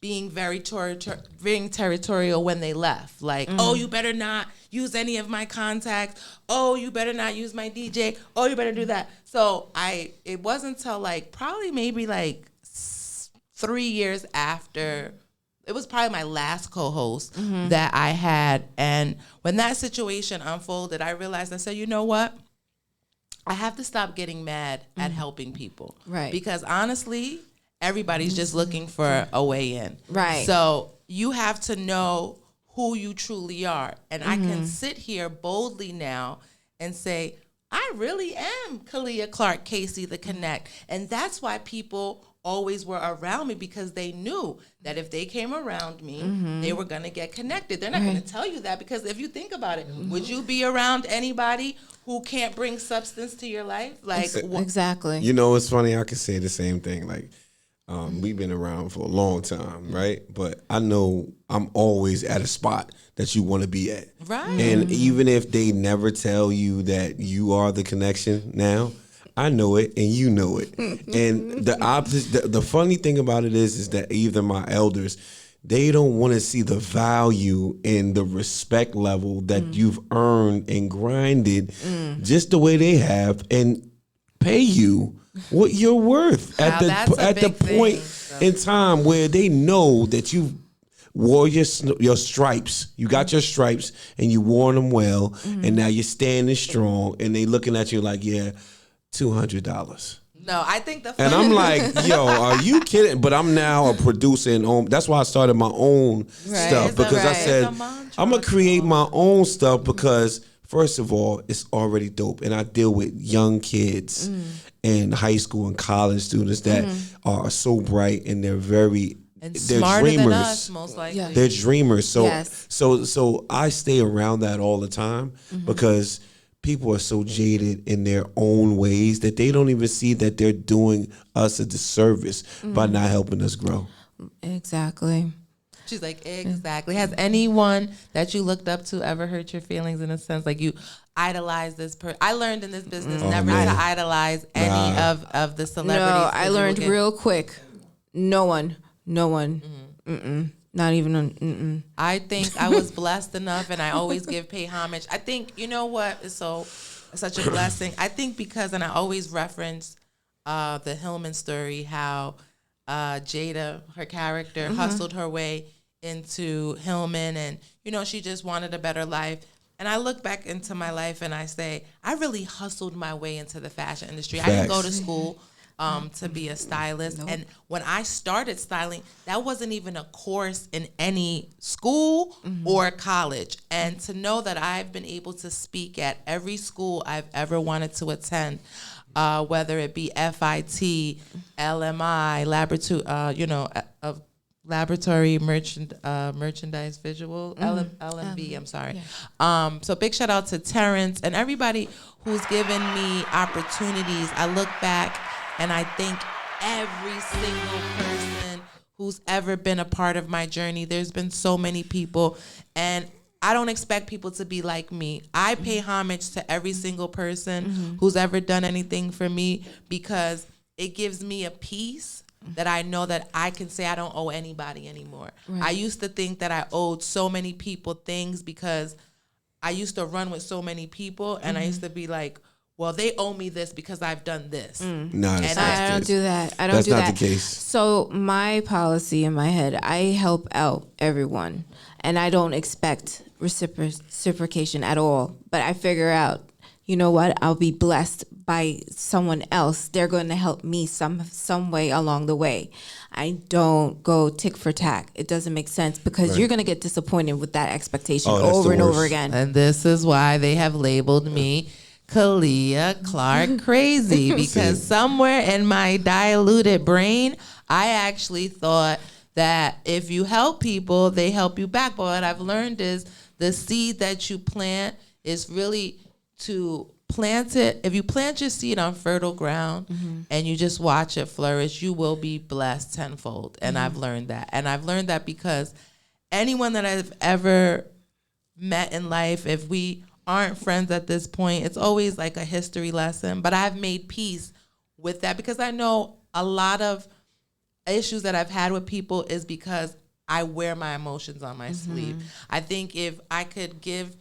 being very territorial when they left. Like, oh, you better not use any of my contacts. Oh, you better not use my DJ. Oh, you better do that. So it wasn't until like probably maybe like 3 years after. It was probably my last co-host that I had. And when that situation unfolded, I realized, I said, you know what? I have to stop getting mad at helping people. Right. Because honestly, everybody's just looking for a way in. Right. So you have to know who you truly are. And I can sit here boldly now and say, I really am KHALIAH Clark Casey, the Connect. And that's why people always were around me, because they knew that if they came around me, they were going to get connected. They're not going to tell you that, because if you think about it, would you be around anybody who can't bring substance to your life? Like Exactly. You know, it's funny. I could say the same thing. Like, we've been around for a long time, right? But I know I'm always at a spot that you want to be at. Right. And even if they never tell you that you are the connection now, I know it and you know it. And the opposite, the funny thing about it is that either my elders, they don't want to see the value and the respect level that you've earned and grinded just the way they have, and pay you what you're worth at the point in time where they know that you wore your stripes. You got your stripes and you wore them well, and now you're standing strong, and they looking at you like, yeah, $200. No, I think and I'm like, yo, are you kidding? But I'm now a producer and that's why I started my own stuff, because I said I'm gonna create my own stuff, because first of all, it's already dope, and I deal with young kids and high school and college students that are so bright, and they're smarter dreamers. than us, most likely. Yeah. They're dreamers. So Yes. so I stay around that all the time, because people are so jaded in their own ways that they don't even see that they're doing us a disservice by not helping us grow. Exactly. She's like, exactly. Has anyone that you looked up to ever hurt your feelings, in a sense? Like, you idolize this person? I learned in this business never to idolize any of the celebrities. No, I learned real quick. No one. Not even I think I was blessed enough, and I always pay homage. I think, you know what is such a blessing? I think because, and I always reference the Hillman story, how Jada, her character, hustled her way into Hillman, and, you know, she just wanted a better life. And I look back into my life and I say, I really hustled my way into the fashion industry. Facts. I didn't go to school to be a stylist. Nope. And when I started styling, that wasn't even a course in any school or college. And to know that I've been able to speak at every school I've ever wanted to attend, whether it be FIT, LMI, laboratory merchandise visual, LMV, I'm sorry. Yeah. So big shout out to Terrence and everybody who's given me opportunities. I look back and I think every single person who's ever been a part of my journey, there's been so many people, and I don't expect people to be like me. I pay homage to every single person who's ever done anything for me, because it gives me a peace that I know that I can say I don't owe anybody anymore. Right. I used to think that I owed so many people things, because I used to run with so many people, and I used to be like, well, they owe me this because I've done this. No, I don't do that. I don't That's do not that. the case. So my policy in my head, I help out everyone, and I don't expect reciprocation at all. But I figure out, you know what? I'll be blessed by someone else. They're going to help me some way along the way. I don't go tick for tack. It doesn't make sense because you're going to get disappointed with that expectation over and over again. And this is why they have labeled me KHALIAH Clark crazy, because somewhere in my diluted brain, I actually thought that if you help people, they help you back. But what I've learned is the seed that you plant is really to plant it. If you plant your seed on fertile ground and you just watch it flourish, you will be blessed tenfold. And I've learned that. And I've learned that because anyone that I've ever met in life, if we aren't friends at this point, it's always like a history lesson. But I've made peace with that because I know a lot of issues that I've had with people is because I wear my emotions on my sleeve. I think if I could give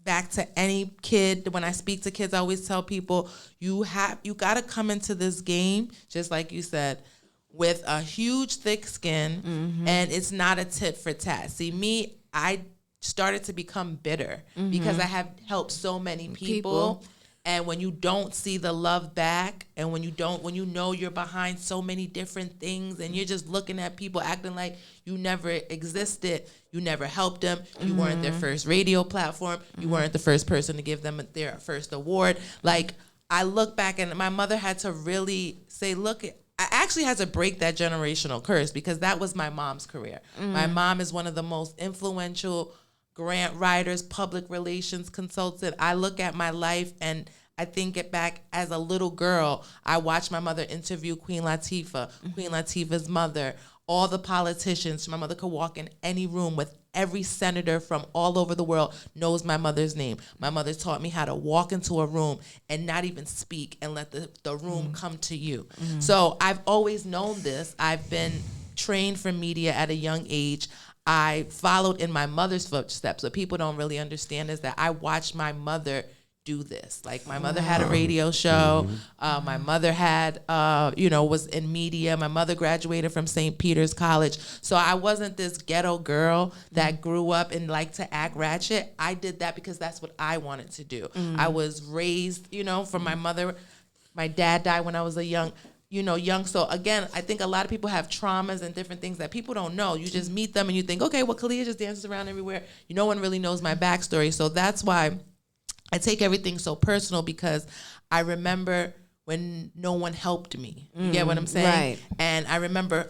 back to any kid, when I speak to kids, I always tell people, you got to come into this game, just like you said, with a huge thick skin, and it's not a tit for tat. See, me, I started to become bitter because I have helped so many people. And when you don't see the love back, and when you know you're behind so many different things, and you're just looking at people acting like you never existed, you never helped them, you weren't their first radio platform, you weren't the first person to give them their first award. Like, I look back, and my mother had to really say, look, I actually had to break that generational curse because that was my mom's career. My mom is one of the most influential grant writers, public relations consultant. I look at my life and I think it back as a little girl. I watched my mother interview Queen Latifah, Queen Latifah's mother, all the politicians. My mother could walk in any room with every senator from all over the world knows my mother's name. My mother taught me how to walk into a room and not even speak and let the room come to you. So I've always known this. I've been trained for media at a young age. I followed in my mother's footsteps. What people don't really understand is that I watched my mother do this. Like, my mother had a radio show. My mother had, was in media. My mother graduated from St. Peter's College. So I wasn't this ghetto girl that grew up and liked to act ratchet. I did that because that's what I wanted to do. I was raised, from my mother. My dad died when I was young. So again, I think a lot of people have traumas and different things that people don't know. You just meet them and you think, okay, well, KHALIAH just dances around everywhere. No one really knows my backstory. So that's why I take everything so personal, because I remember when no one helped me. You get what I'm saying? Right. And I remember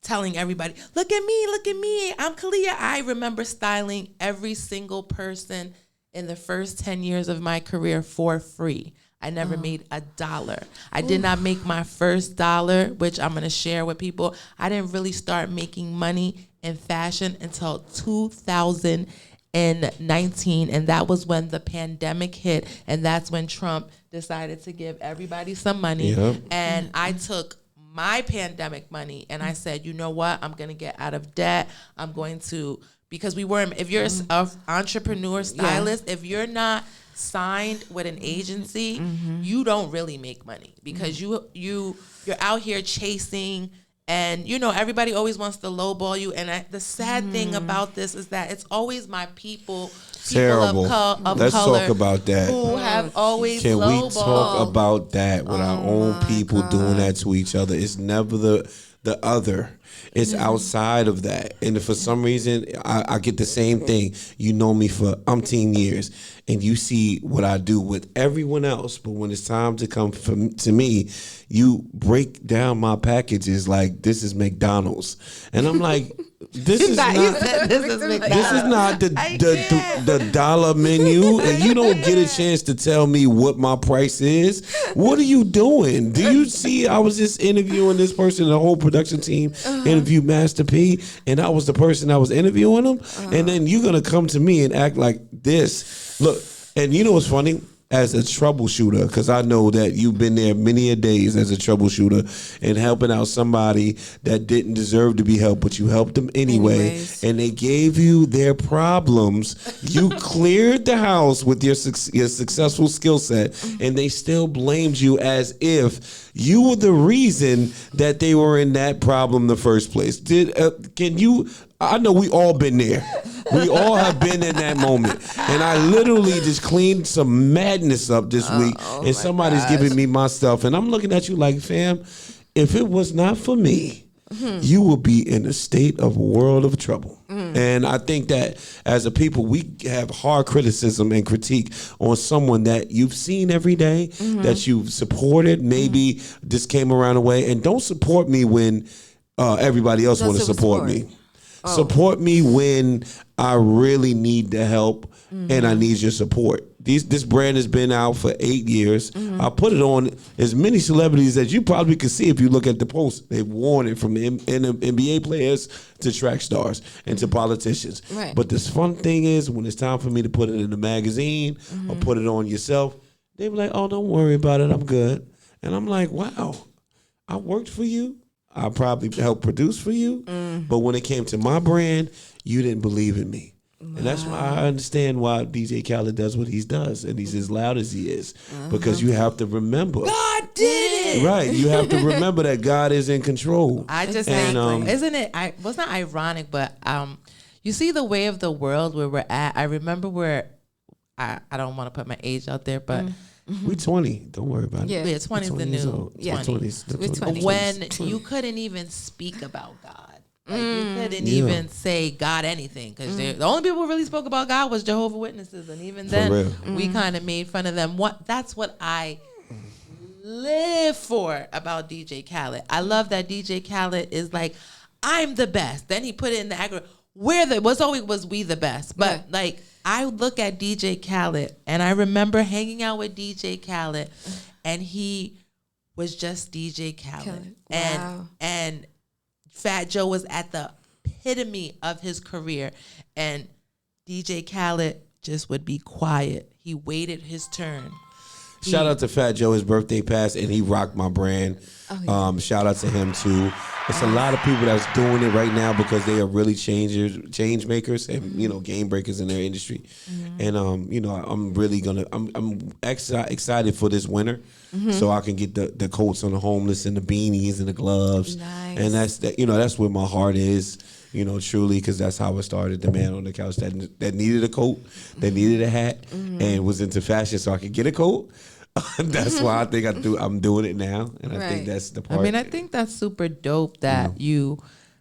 telling everybody, look at me, I'm KHALIAH. I remember styling every single person in the first 10 years of my career for free. I never made $1. I did not make my first dollar, which I'm going to share with people. I didn't really start making money in fashion until 2019, and that was when the pandemic hit, and that's when Trump decided to give everybody some money. And I took my pandemic money and I said, you know what? I'm going to get out of debt. I'm going to, because if you're an entrepreneur, stylist, if you're not signed with an agency, you don't really make money, because you're out here chasing, and everybody always wants to lowball you. And the sad thing about this is that it's always my people Terrible. of Let's color talk about that. who have always Can we lowballed. talk about that with our own people doing that to each other? It's never the other. It's outside of that. And for some reason, I get the same thing. You know me for umpteen years, and you see what I do with everyone else. But when it's time to come to me, you break down my packages like this is McDonald's. And I'm like, this is not the dollar menu, and you don't get a chance to tell me what my price is. What are you doing? Do you see I was just interviewing this person, the whole production team interviewed Master P, and I was the person that was interviewing him, and then you're gonna come to me and act like this. Look, and you know what's funny? as a troubleshooter, because I know that you've been there many a days as a troubleshooter and helping out somebody that didn't deserve to be helped, but you helped them anyway. And they gave you their problems. You cleared the house with your successful skill set, and they still blamed you as if you were the reason that they were in that problem in the first place. I know we all been there. We all have been in that moment. And I literally just cleaned some madness up this week, and somebody's giving me my stuff, and I'm looking at you like, fam, if it was not for me, you will be in a state of a world of trouble. And I think that as a people, we have hard criticism and critique on someone that you've seen every day, that you've supported, maybe just came around the way. And don't support me when everybody else want to support me. Support me when I really need the help and I need your support. This brand has been out for 8 years. I put it on as many celebrities as you probably could see if you look at the post. They've worn it from NBA players to track stars and to politicians. Right. But this fun thing is when it's time for me to put it in the magazine or put it on yourself, they be like, oh, don't worry about it. I'm good. And I'm like, wow, I worked for you. I probably helped produce for you. But when it came to my brand, you didn't believe in me. Wow. And that's why I understand why DJ Khaled does what he does, and he's as loud as he is, because you have to remember. God did it! Right, you have to remember that God is in control. I just think, isn't it, well, it's not ironic, but you see the way of the world where we're at. I remember where, I don't want to put my age out there, but... We 20. Don't worry about it. Yeah, 20 is the new. Yeah, 20s. When you couldn't even speak about God. Like you couldn't even say God anything, because the only people who really spoke about God was Jehovah's Witnesses, and even then we kind of made fun of them. That's what I live for about DJ Khaled. I love that DJ Khaled is like, I'm the best. Then he put it in the aggregate. Was we the best? But like, I look at DJ Khaled, and I remember hanging out with DJ Khaled, and he was just DJ Khaled. And Fat Joe was at the epitome of his career, and DJ Khaled just would be quiet. He waited his turn. Shout out to Fat Joe. His birthday passed, and he rocked my brand. Shout out to him too. It's a lot of people that's doing it right now because they are really change makers, and game breakers in their industry. And I'm really I'm excited for this winter, so I can get the coats on the homeless and the beanies and the gloves. Nice. And that's where my heart is. Truly, because that's how it started. The man on the couch that needed a coat, that needed a hat, and was into fashion, so I could get a coat. That's why I think I'm doing it now, and I think that's the part. I mean, I think that's super dope that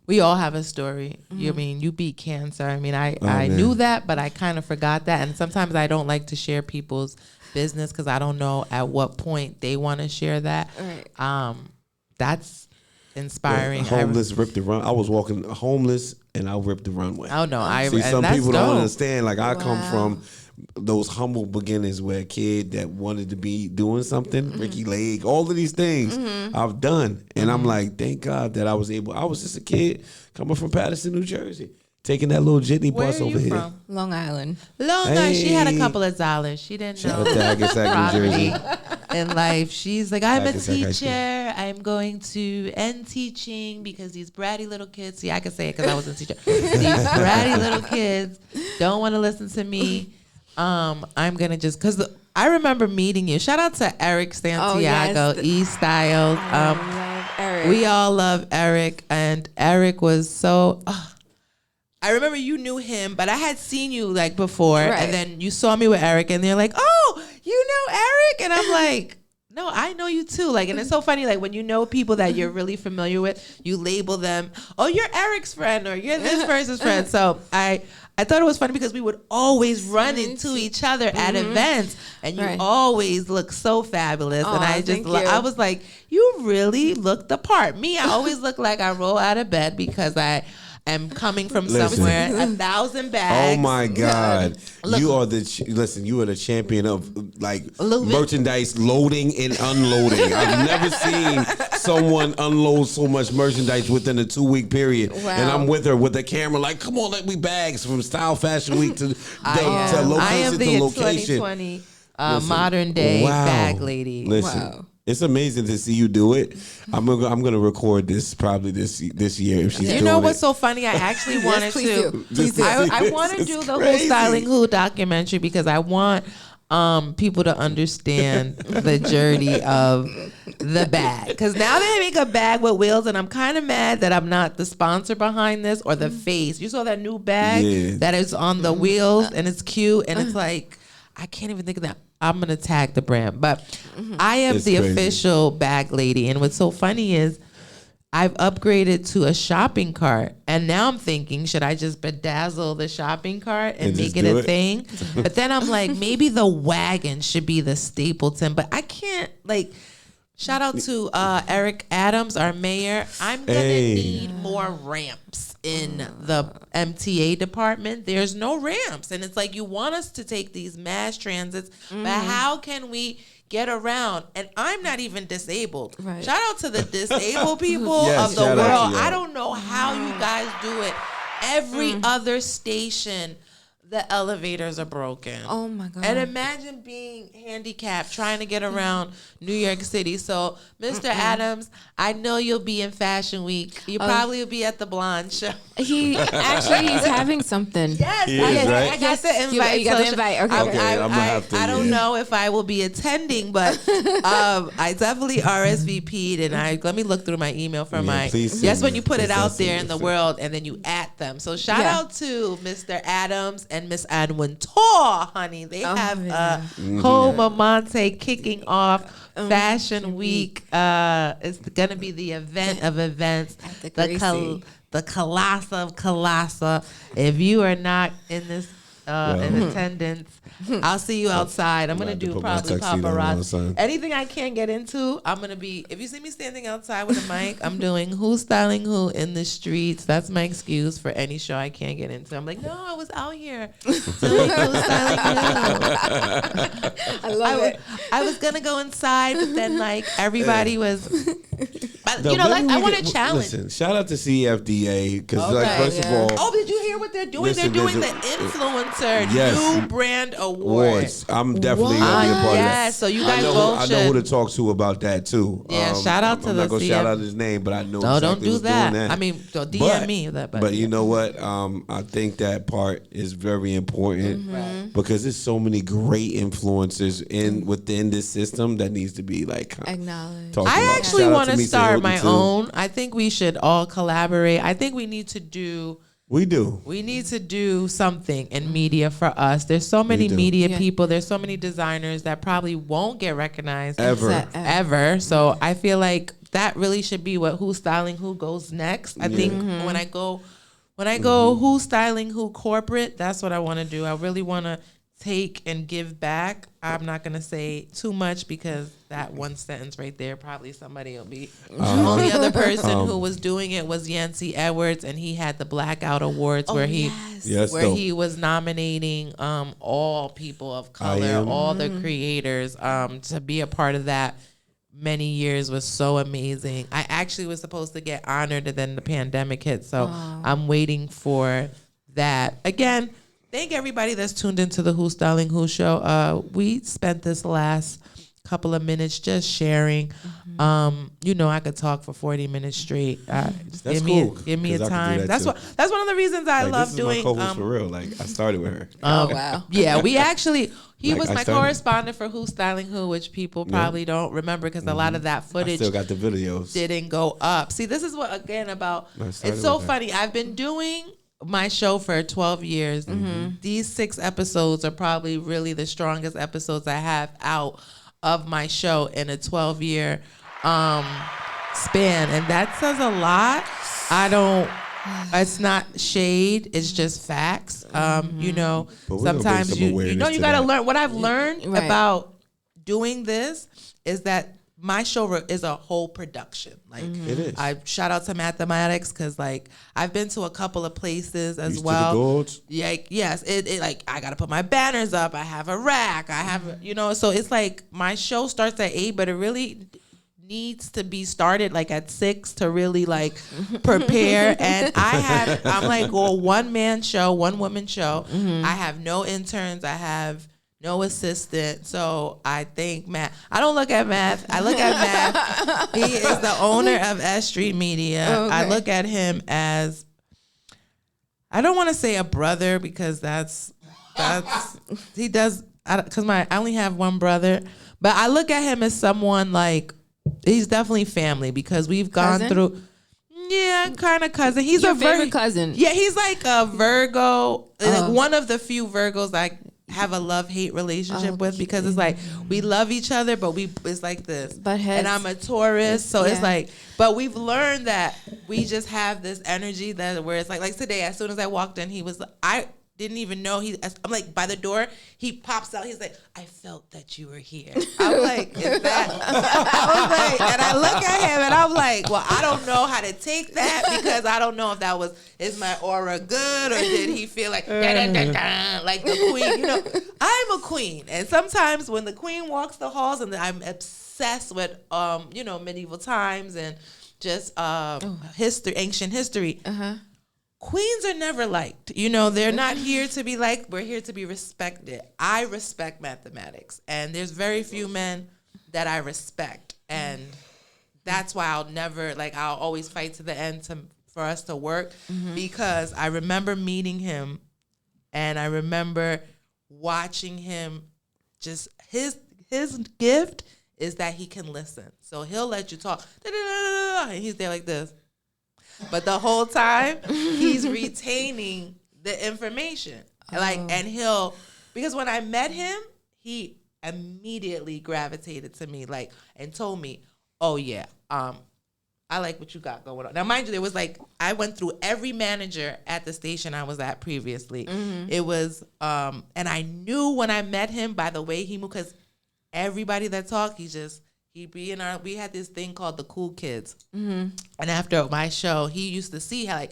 we all have a story. You beat cancer. I mean, I knew that, but I kind of forgot that, and sometimes I don't like to share people's business because I don't know at what point they want to share that. Right. That's inspiring. Homeless ripped the run. I was walking homeless and I ripped the runway. Oh no, see, some people don't understand. Like I come from those humble beginnings where a kid that wanted to be doing something, Ricky Lake, all of these things I've done, and I'm like, thank God that I was just a kid coming from Paterson, New Jersey, taking that little jitney bus over here. From? Long Island. Island. She had a couple of dollars. She didn't know. New Jersey. In life, she's like, I'm a teacher. I'm going to end teaching because these bratty little kids. See, I can say it because I was a teacher. These bratty little kids don't want to listen to me. I'm gonna because I remember meeting you. Shout out to Eric Santiago, E-Styles. I love Eric. We all love Eric, and Eric was so. I remember you knew him, but I had seen you like before, and then you saw me with Eric, and they're like, "Oh, you know Eric?" And I'm like, "No, I know you too." Like, and it's so funny, like when you know people that you're really familiar with, you label them, "Oh, you're Eric's friend," or "You're this person's friend." So I thought it was funny because we would always run into each other at events, and you always look so fabulous. And I was like, "You really look the part." Me, I always look like I roll out of bed because I am coming from somewhere, 1,000 bags. Oh my God. You are the champion of like merchandise loading and unloading. I've never seen someone unload so much merchandise within a 2-week period. Wow. And I'm with her with the camera like, come on, let me bags from Style Fashion Week to location to location. 2020 modern day bag lady. Listen, Wow. it's amazing to see you do it. I'm gonna record this probably this year if she's doing it. You know what's so funny? I actually wanted please to. do. Please do. I want to do the Who Styling Who documentary because I want people to understand the journey of the bag. Because now they make a bag with wheels, and I'm kind of mad that I'm not the sponsor behind this or the face. You saw that new bag that is on the wheels, and it's cute, and it's like I can't even think of that. I'm gonna tag the brand, but I am the official bag lady. And what's so funny is I've upgraded to a shopping cart, and now I'm thinking, should I just bedazzle the shopping cart and make it a thing? But then I'm like, maybe the wagon should be the Stapleton, but I can't like. Shout out to Eric Adams, our mayor. I'm gonna need more ramps in the MTA department. There's no ramps, and it's like you want us to take these mass transits, but how can we get around? And I'm not even disabled. Right. Shout out to the disabled people of the world. I don't know how you guys do it. Every other station, the elevators are broken. Oh my God. And imagine being handicapped trying to get around New York City. So, Mr. Adams, I know you'll be in Fashion Week. You probably will be at the Blonde Show. He's having something. Yes, right? I got the invite. You got the invite. Okay. I'm gonna have to, I don't know if I will be attending, but I definitely RSVP'd, and let me look through my email for yes, when you put it out there in the world and then you at them. So shout out to Mr. Adams and Miss Adwin Tor, honey. They have Home Amante kicking off Fashion Week. It's gonna be the event of events. The Colossa of Colossa. If you are not in this in attendance, I'll see you outside. I'm gonna do probably paparazzi. Anything I can't get into, I'm gonna be. If you see me standing outside with a mic, I'm doing Who's Styling Who in the streets. That's my excuse for any show I can't get into. I'm like, no, I was out here doing Who's Styling Who. I love it. I was gonna go inside, but then like everybody was. I want to challenge. Listen, shout out to CFDA because first of all, did you hear what they're doing? They're doing the influencer new brand awards. I'm definitely gonna be a part of that. So you guys both should. I know who to talk to about that too. Yeah, shout out to I'm the not gonna shout out his name, but I know. No, exactly don't do who's that. doing that. I mean, DM me that. But you know what? I think that part is very important because there's so many great influencers within this system that needs to be like acknowledged. I actually want to start my own. I think we should all collaborate. I think we need to do. We need to do something in media for us. There's so many media people. There's so many designers that probably won't get recognized ever. So I feel like that really should be what Who's Styling Who goes next. I think when I go Who's Styling Who corporate, that's what I want to do. I really want to take and give back. I'm not going to say too much because that one sentence right there, probably somebody will be. The only other person who was doing it was Yancey Edwards, and he had the Blackout Awards where he was nominating all people of color, all the creators to be a part of that. Many years was so amazing. I actually was supposed to get honored, and then the pandemic hit, so I'm waiting for that. Again, thank everybody that's tuned into the Who's Styling Who show. We spent this last couple of minutes just sharing. I could talk for 40 minutes straight. Give me a time. That's one of the reasons I love doing. My co-host for real. Like I started with her. Wow. Yeah, we actually. He was my correspondent for Who's Styling Who, which people probably don't remember because a lot of that footage I still got the videos. Didn't go up. See, this is what again about. It's so funny. I've been doing my show for 12 years. These 6 episodes are probably really the strongest episodes I have out of my show in a 12-year span, and that says a lot. It's not shade, it's just facts. Sometimes you gotta learn. What I've learned about doing this is that my show is a whole production. Like it is. I shout out to mathematics because like I've been to a couple of places as Used well. To the Gourds? Yeah, yes. It like I gotta put my banners up. I have a rack. I have so it's like my show starts at 8, but it really needs to be started like at 6 to really like prepare. And I'm like a one-man show, one-woman show. I have no interns. I have no assistant. So I think Math. I don't look at Math. I look at Math. He is the owner of S.STREET Media. Okay. I look at him as, I don't want to say a brother because that's he does, because I only have one brother, but I look at him as someone like, he's definitely family because we've gone through. Yeah, kind of cousin. He's Your a favorite cousin. Yeah, he's like a Virgo. Like one of the few Virgos I have a love-hate relationship with because it's like we love each other, but it's like this. But and I'm a Taurus, so it's like. But we've learned that we just have this energy that where it's like today. As soon as I walked in, he was. I didn't even know I'm like by the door. He pops out. He's like, I felt that you were here. I'm like, is that? I was like, and I look at him and I'm like, well, I don't know how to take that because I don't know if that is my aura good or did he feel like like the queen? You know, I'm a queen, and sometimes when the queen walks the halls, and I'm obsessed with medieval times and just history, ancient history. Queens are never liked. You know, they're not here to be liked. We're here to be respected. I respect mathematics. And there's very few men that I respect. And that's why I'll always fight to the end for us to work. Because I remember meeting him and I remember watching him just, his gift is that he can listen. So he'll let you talk. And he's there like this. But the whole time he's retaining the information. And because when I met him, he immediately gravitated to me and told me, oh yeah, I like what you got going on. Now mind you, there was I went through every manager at the station I was at previously. It was and I knew when I met him by the way he moved, because everybody that talked, he'd be we had this thing called the Cool Kids. And after my show, he used to see how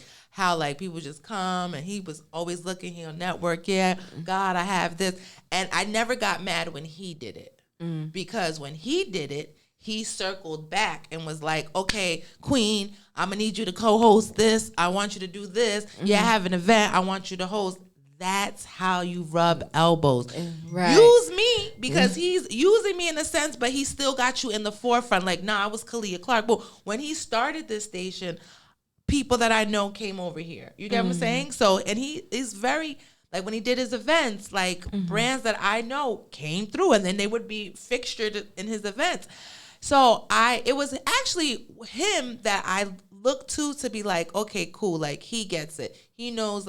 people just come and he was always looking, he'll network. Yeah, God, I have this. And I never got mad when he did it because when he did it, he circled back and was like, okay, Queen, I'm going to need you to co-host this. I want you to do this. Yeah, I have an event. I want you to host. That's how you rub elbows. Right. Use me because he's using me in a sense, but he still got you in the forefront. I was KHALIAH Clark. But when he started this station, people that I know came over here. You get what I'm saying? So, and he is very, when he did his events, brands that I know came through and then they would be fixtured in his events. So it was actually him that I looked to be like, okay, cool. He gets it. He knows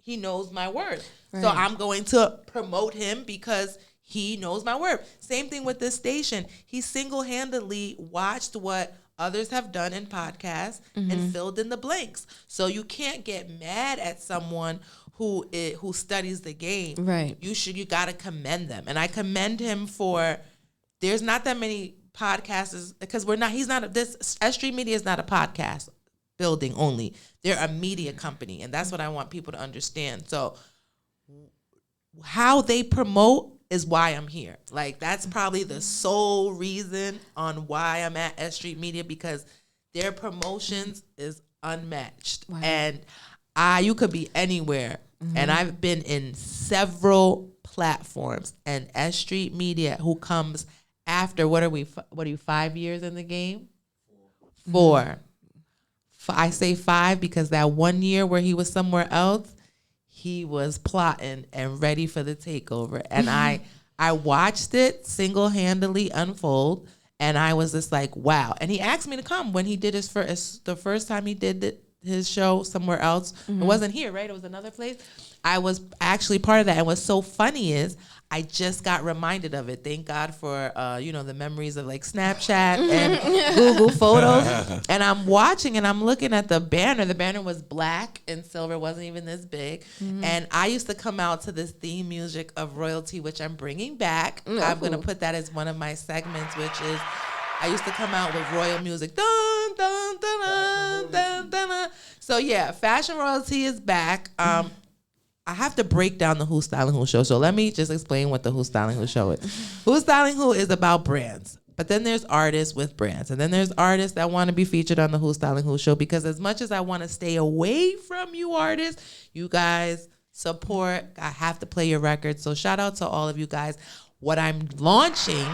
he knows my word. Right. So I'm going to promote him because he knows my word. Same thing with this station. He single-handedly watched what others have done in podcasts and filled in the blanks. So you can't get mad at someone who studies the game. Right. You got to commend them. And I commend him for, there's not that many podcasters because this S.STREET Media is not a podcast building only. They're a media company, and that's what I want people to understand. So how they promote is why I'm here. That's probably the sole reason on why I'm at S.STREET Media, because their promotions is unmatched. Wow. And you could be anywhere, and I've been in several platforms, and S.STREET Media, who comes after, what are you, 5 years in the game? 4. I say 5 because that 1 year where he was somewhere else, he was plotting and ready for the takeover. And I watched it single-handedly unfold, and I was just like, wow. And he asked me to come when he did the first time he did his show somewhere else. It wasn't here, right? It was another place. I was actually part of that. And what's so funny is I just got reminded of it. Thank God for, the memories of Snapchat and Google Photos. And I'm watching and I'm looking at the banner. The banner was black and silver, wasn't even this big. And I used to come out to this theme music of royalty, which I'm bringing back. I'm going to put that as one of my segments, which is I used to come out with royal music. Dun, dun, dun, dun, dun, dun, dun. So yeah, fashion royalty is back. I have to break down the Who Styling Who show. So let me just explain what the Who Styling Who show is. Who Styling Who is about brands. But then there's artists with brands. And then there's artists that want to be featured on the Who Styling Who show. Because as much as I want to stay away from you artists, you guys support. I have to play your record. So shout out to all of you guys. What I'm launching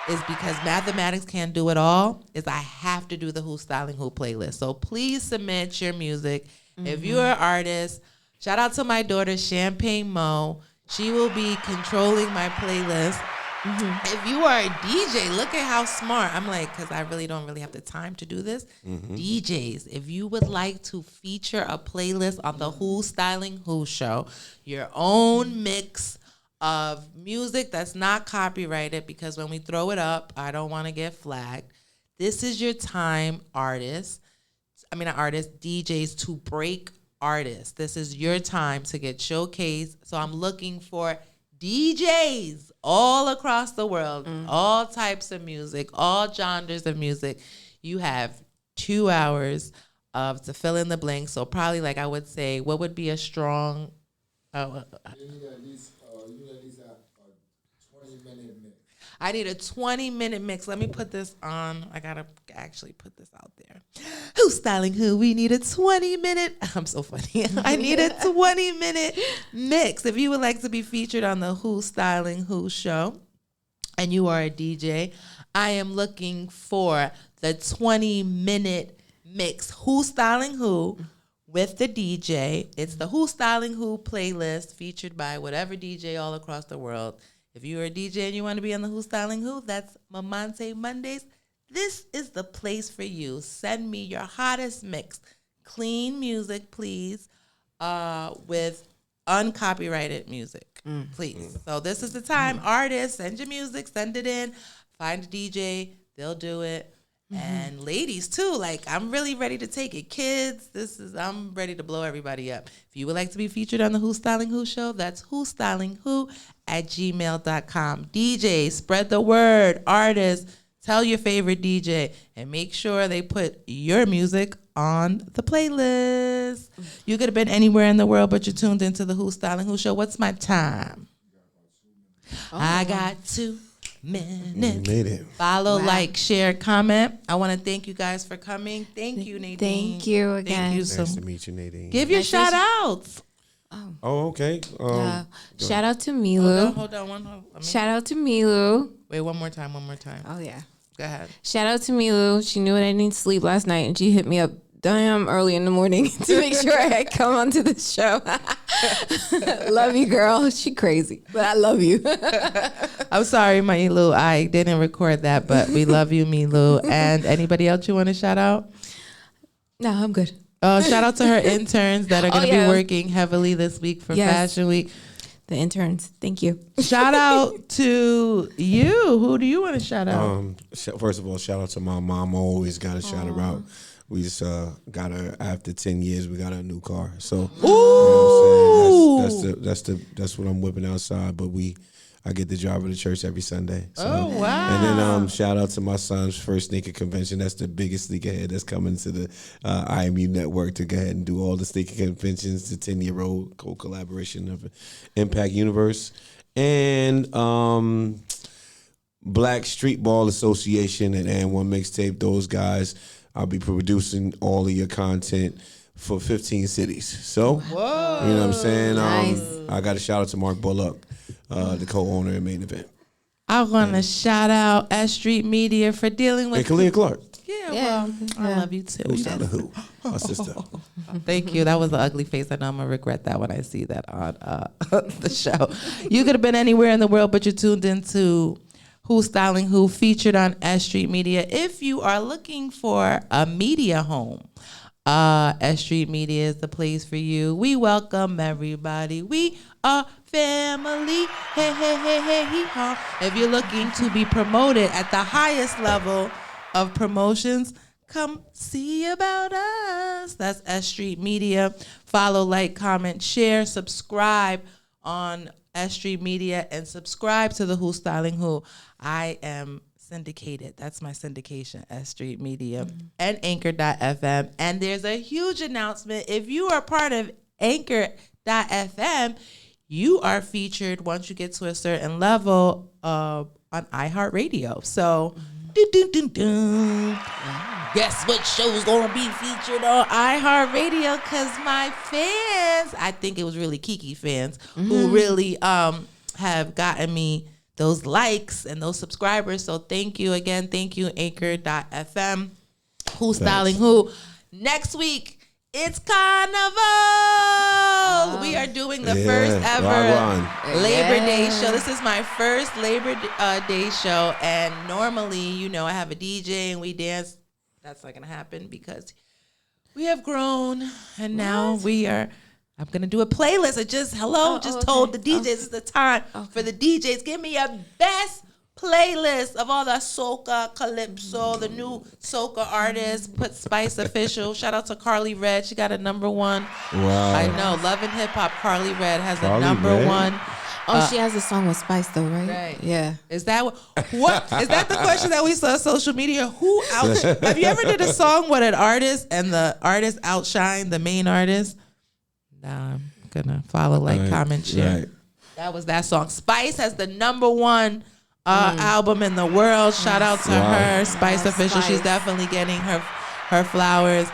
is because mathematics can't do it all, is I have to do the Who's Styling Who playlist. So please submit your music. If you're an artist, shout out to my daughter, Champagne Mo. She will be controlling my playlist. If you are a DJ, look at how smart. I'm like, because I really don't have the time to do this. DJs, if you would like to feature a playlist on the Who's Styling Who show, your own mix of music that's not copyrighted, because when we throw it up, I don't want to get flagged. This is your time, DJs, to break artists. This is your time to get showcased. So I'm looking for DJs all across the world, all types of music, all genres of music. You have 2 hours to fill in the blank. So probably, like, I would say, what would be a strong... I need a 20-minute mix. Let me put this on. I got to actually put this out there. Who's Styling Who? We need a 20-minute. I'm so funny. I need a 20-minute mix. If you would like to be featured on the Who's Styling Who show and you are a DJ, I am looking for the 20-minute mix. Who's Styling Who with the DJ. It's the Who's Styling Who playlist featured by whatever DJ all across the world. If you're a DJ and you want to be on the Who's Styling Who, that's Mamante Mondays. This is the place for you. Send me your hottest mix. Clean music, please, with uncopyrighted music, please. So this is the time. Artists, send your music, send it in. Find a DJ, they'll do it. And ladies too, like, I'm really ready to take it. Kids, I'm ready to blow everybody up. If you would like to be featured on the Who's Styling Who show, that's who'stylingwho@gmail.com. DJ, spread the word. Artists, tell your favorite DJ and make sure they put your music on the playlist. You could have been anywhere in the world, but you're tuned into the Who's Styling Who show. What's my time? I got 2 minutes. Made it. Follow, like, share, comment. I want to thank you guys for coming. Thank you, Nadine. Thank you again. Thank you Nice to meet you, Nadine. Give your shout outs. Oh, okay. Shout out to Milu. Hold on. Shout out to Milu. Wait, one more time. Oh, yeah. Go ahead. Shout out to Milu. She knew I didn't need sleep last night, and she hit me up damn early in the morning to make sure I had come onto the show. Love you, girl. She crazy, but I love you. I'm sorry, Milu. I didn't record that, but we love you, Milu. And anybody else you want to shout out? No, I'm good. Shout out to her interns that are going to be working heavily this week for Fashion Week. The interns. Thank you. Shout out to you. Who do you want to shout out? First of all, shout out to my mom. I always got to shout her out. We just got her after 10 years. We got her a new car. So you know what I'm saying? That's what I'm whipping outside. But I get to drive her to church every Sunday. So. Oh wow! And then shout out to my son's first sneaker convention. That's the biggest sneakerhead that's coming to the IMU network to go ahead and do all the sneaker conventions. The 10-year-old co-collaboration of Impact Universe and Black Street Ball Association and One Mixtape. Those guys. I'll be producing all of your content for 15 cities. So, you know what I'm saying? Nice. I got a shout out to Mark Bullock, the co-owner and Main Event. I want to shout out S.STREET Media for dealing with... And KHALIAH Clark. Yeah, I love you too. Who's out of who? My sister. Thank you. That was an ugly face. I know I'm going to regret that when I see that on the show. You could have been anywhere in the world, but you tuned into... Who's Styling Who, featured on S.STREET Media. If you are looking for a media home, S.STREET Media is the place for you. We welcome everybody. We are family. Hey, hey, hey, hey, hee-haw. If you're looking to be promoted at the highest level of promotions, come see about us. That's S.STREET Media. Follow, like, comment, share, subscribe on S.STREET Media, and subscribe to the Who's Styling Who. I am syndicated. That's my syndication, S.STREET Media and Anchor.fm. And there's a huge announcement. If you are part of Anchor.fm, you are featured once you get to a certain level on iHeartRadio. So, Guess what show's gonna be featured on iHeartRadio? Because my fans, I think it was really Kiki fans, who really have gotten me those likes and those subscribers. So thank you again. Thank you, Anchor.fm. Who's Styling Who? Next week, it's Carnival. We are doing the first ever Labor Day show. This is my first Labor Day show. And normally, you know, I have a DJ and we dance. That's not going to happen because we have grown. And now we are... I'm going to do a playlist. I just told the DJs it's the time for the DJs. Give me a best playlist of all the soca, calypso, the new soca artists. Put Spice Official. Shout out to Carly Red. She got a number 1. Wow. I know. Love and Hip Hop. Carly Red has a number Red? 1. Oh, she has a song with Spice though, right? Right. Yeah. Is that what? Is that the question that we saw on social media? Who out? Have you ever did a song with an artist and the artist outshined the main artist? Nah, I'm gonna follow, comment, share. Right. That was that song. Spice has the number 1 album in the world. Shout out to her, Spice Official. She's definitely getting her flowers.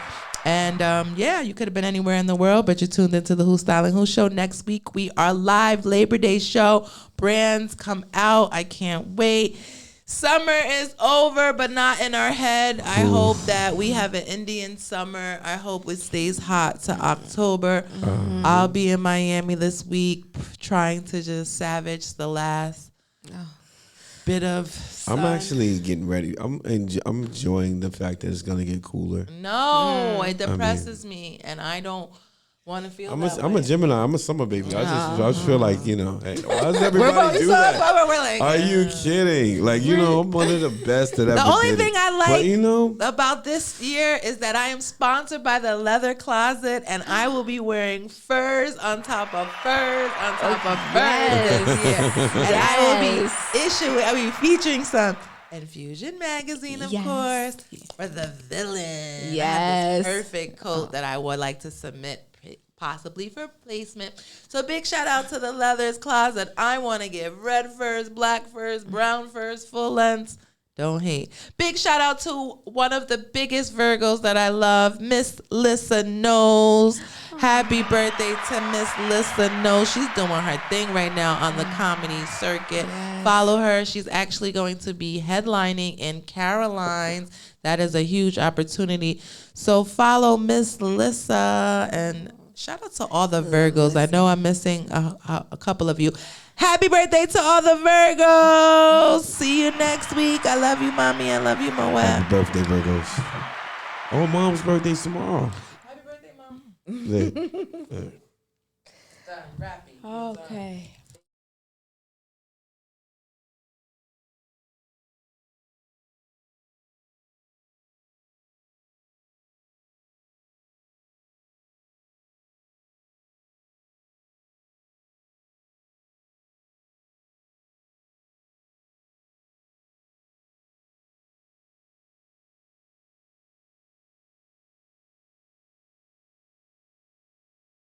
And yeah, you could have been anywhere in the world, but you tuned into the Who's Styling Who show. Next week we are live, Labor Day show. Brands come out. I can't wait. Summer is over, but not in our head. I hope that we have an Indian summer. I hope it stays hot to October. I'll be in Miami this week trying to just savage the last bit of sun. I'm actually getting ready. I'm enjoying the fact that it's gonna get cooler. No, it depresses me, and I don't want to feel I'm that a way. Gemini. I'm a summer baby. I just feel like, you know, hey, why does everybody do that? We're like, Are you kidding? Like, you know, I'm one of the best that ever the only did thing it. I like But, you know, about this year is that I am sponsored by the Leather Closet, and I will be wearing furs on top of furs on top of furs this year. And I will be featuring some Infusion magazine, of course, for the villain. I have this perfect coat that I would like to submit possibly for placement. So big shout out to the Leathers Closet. I want to give red furs, black furs, brown furs, full lengths. Don't hate. Big shout out to one of the biggest Virgos that I love, Miss Lissa Knowles. Happy birthday to Miss Lissa Knowles. She's doing her thing right now on the comedy circuit. Follow her. She's actually going to be headlining in Caroline's. That is a huge opportunity. So follow Miss Lissa, and shout out to all the Virgos. I know I'm missing a couple of you. Happy birthday to all the Virgos. See you next week. I love you, Mommy. I love you, Moab. happy birthday, Virgos. Oh, Mom's birthday's tomorrow. Happy birthday, Mom. Yeah. Done rapping. Okay.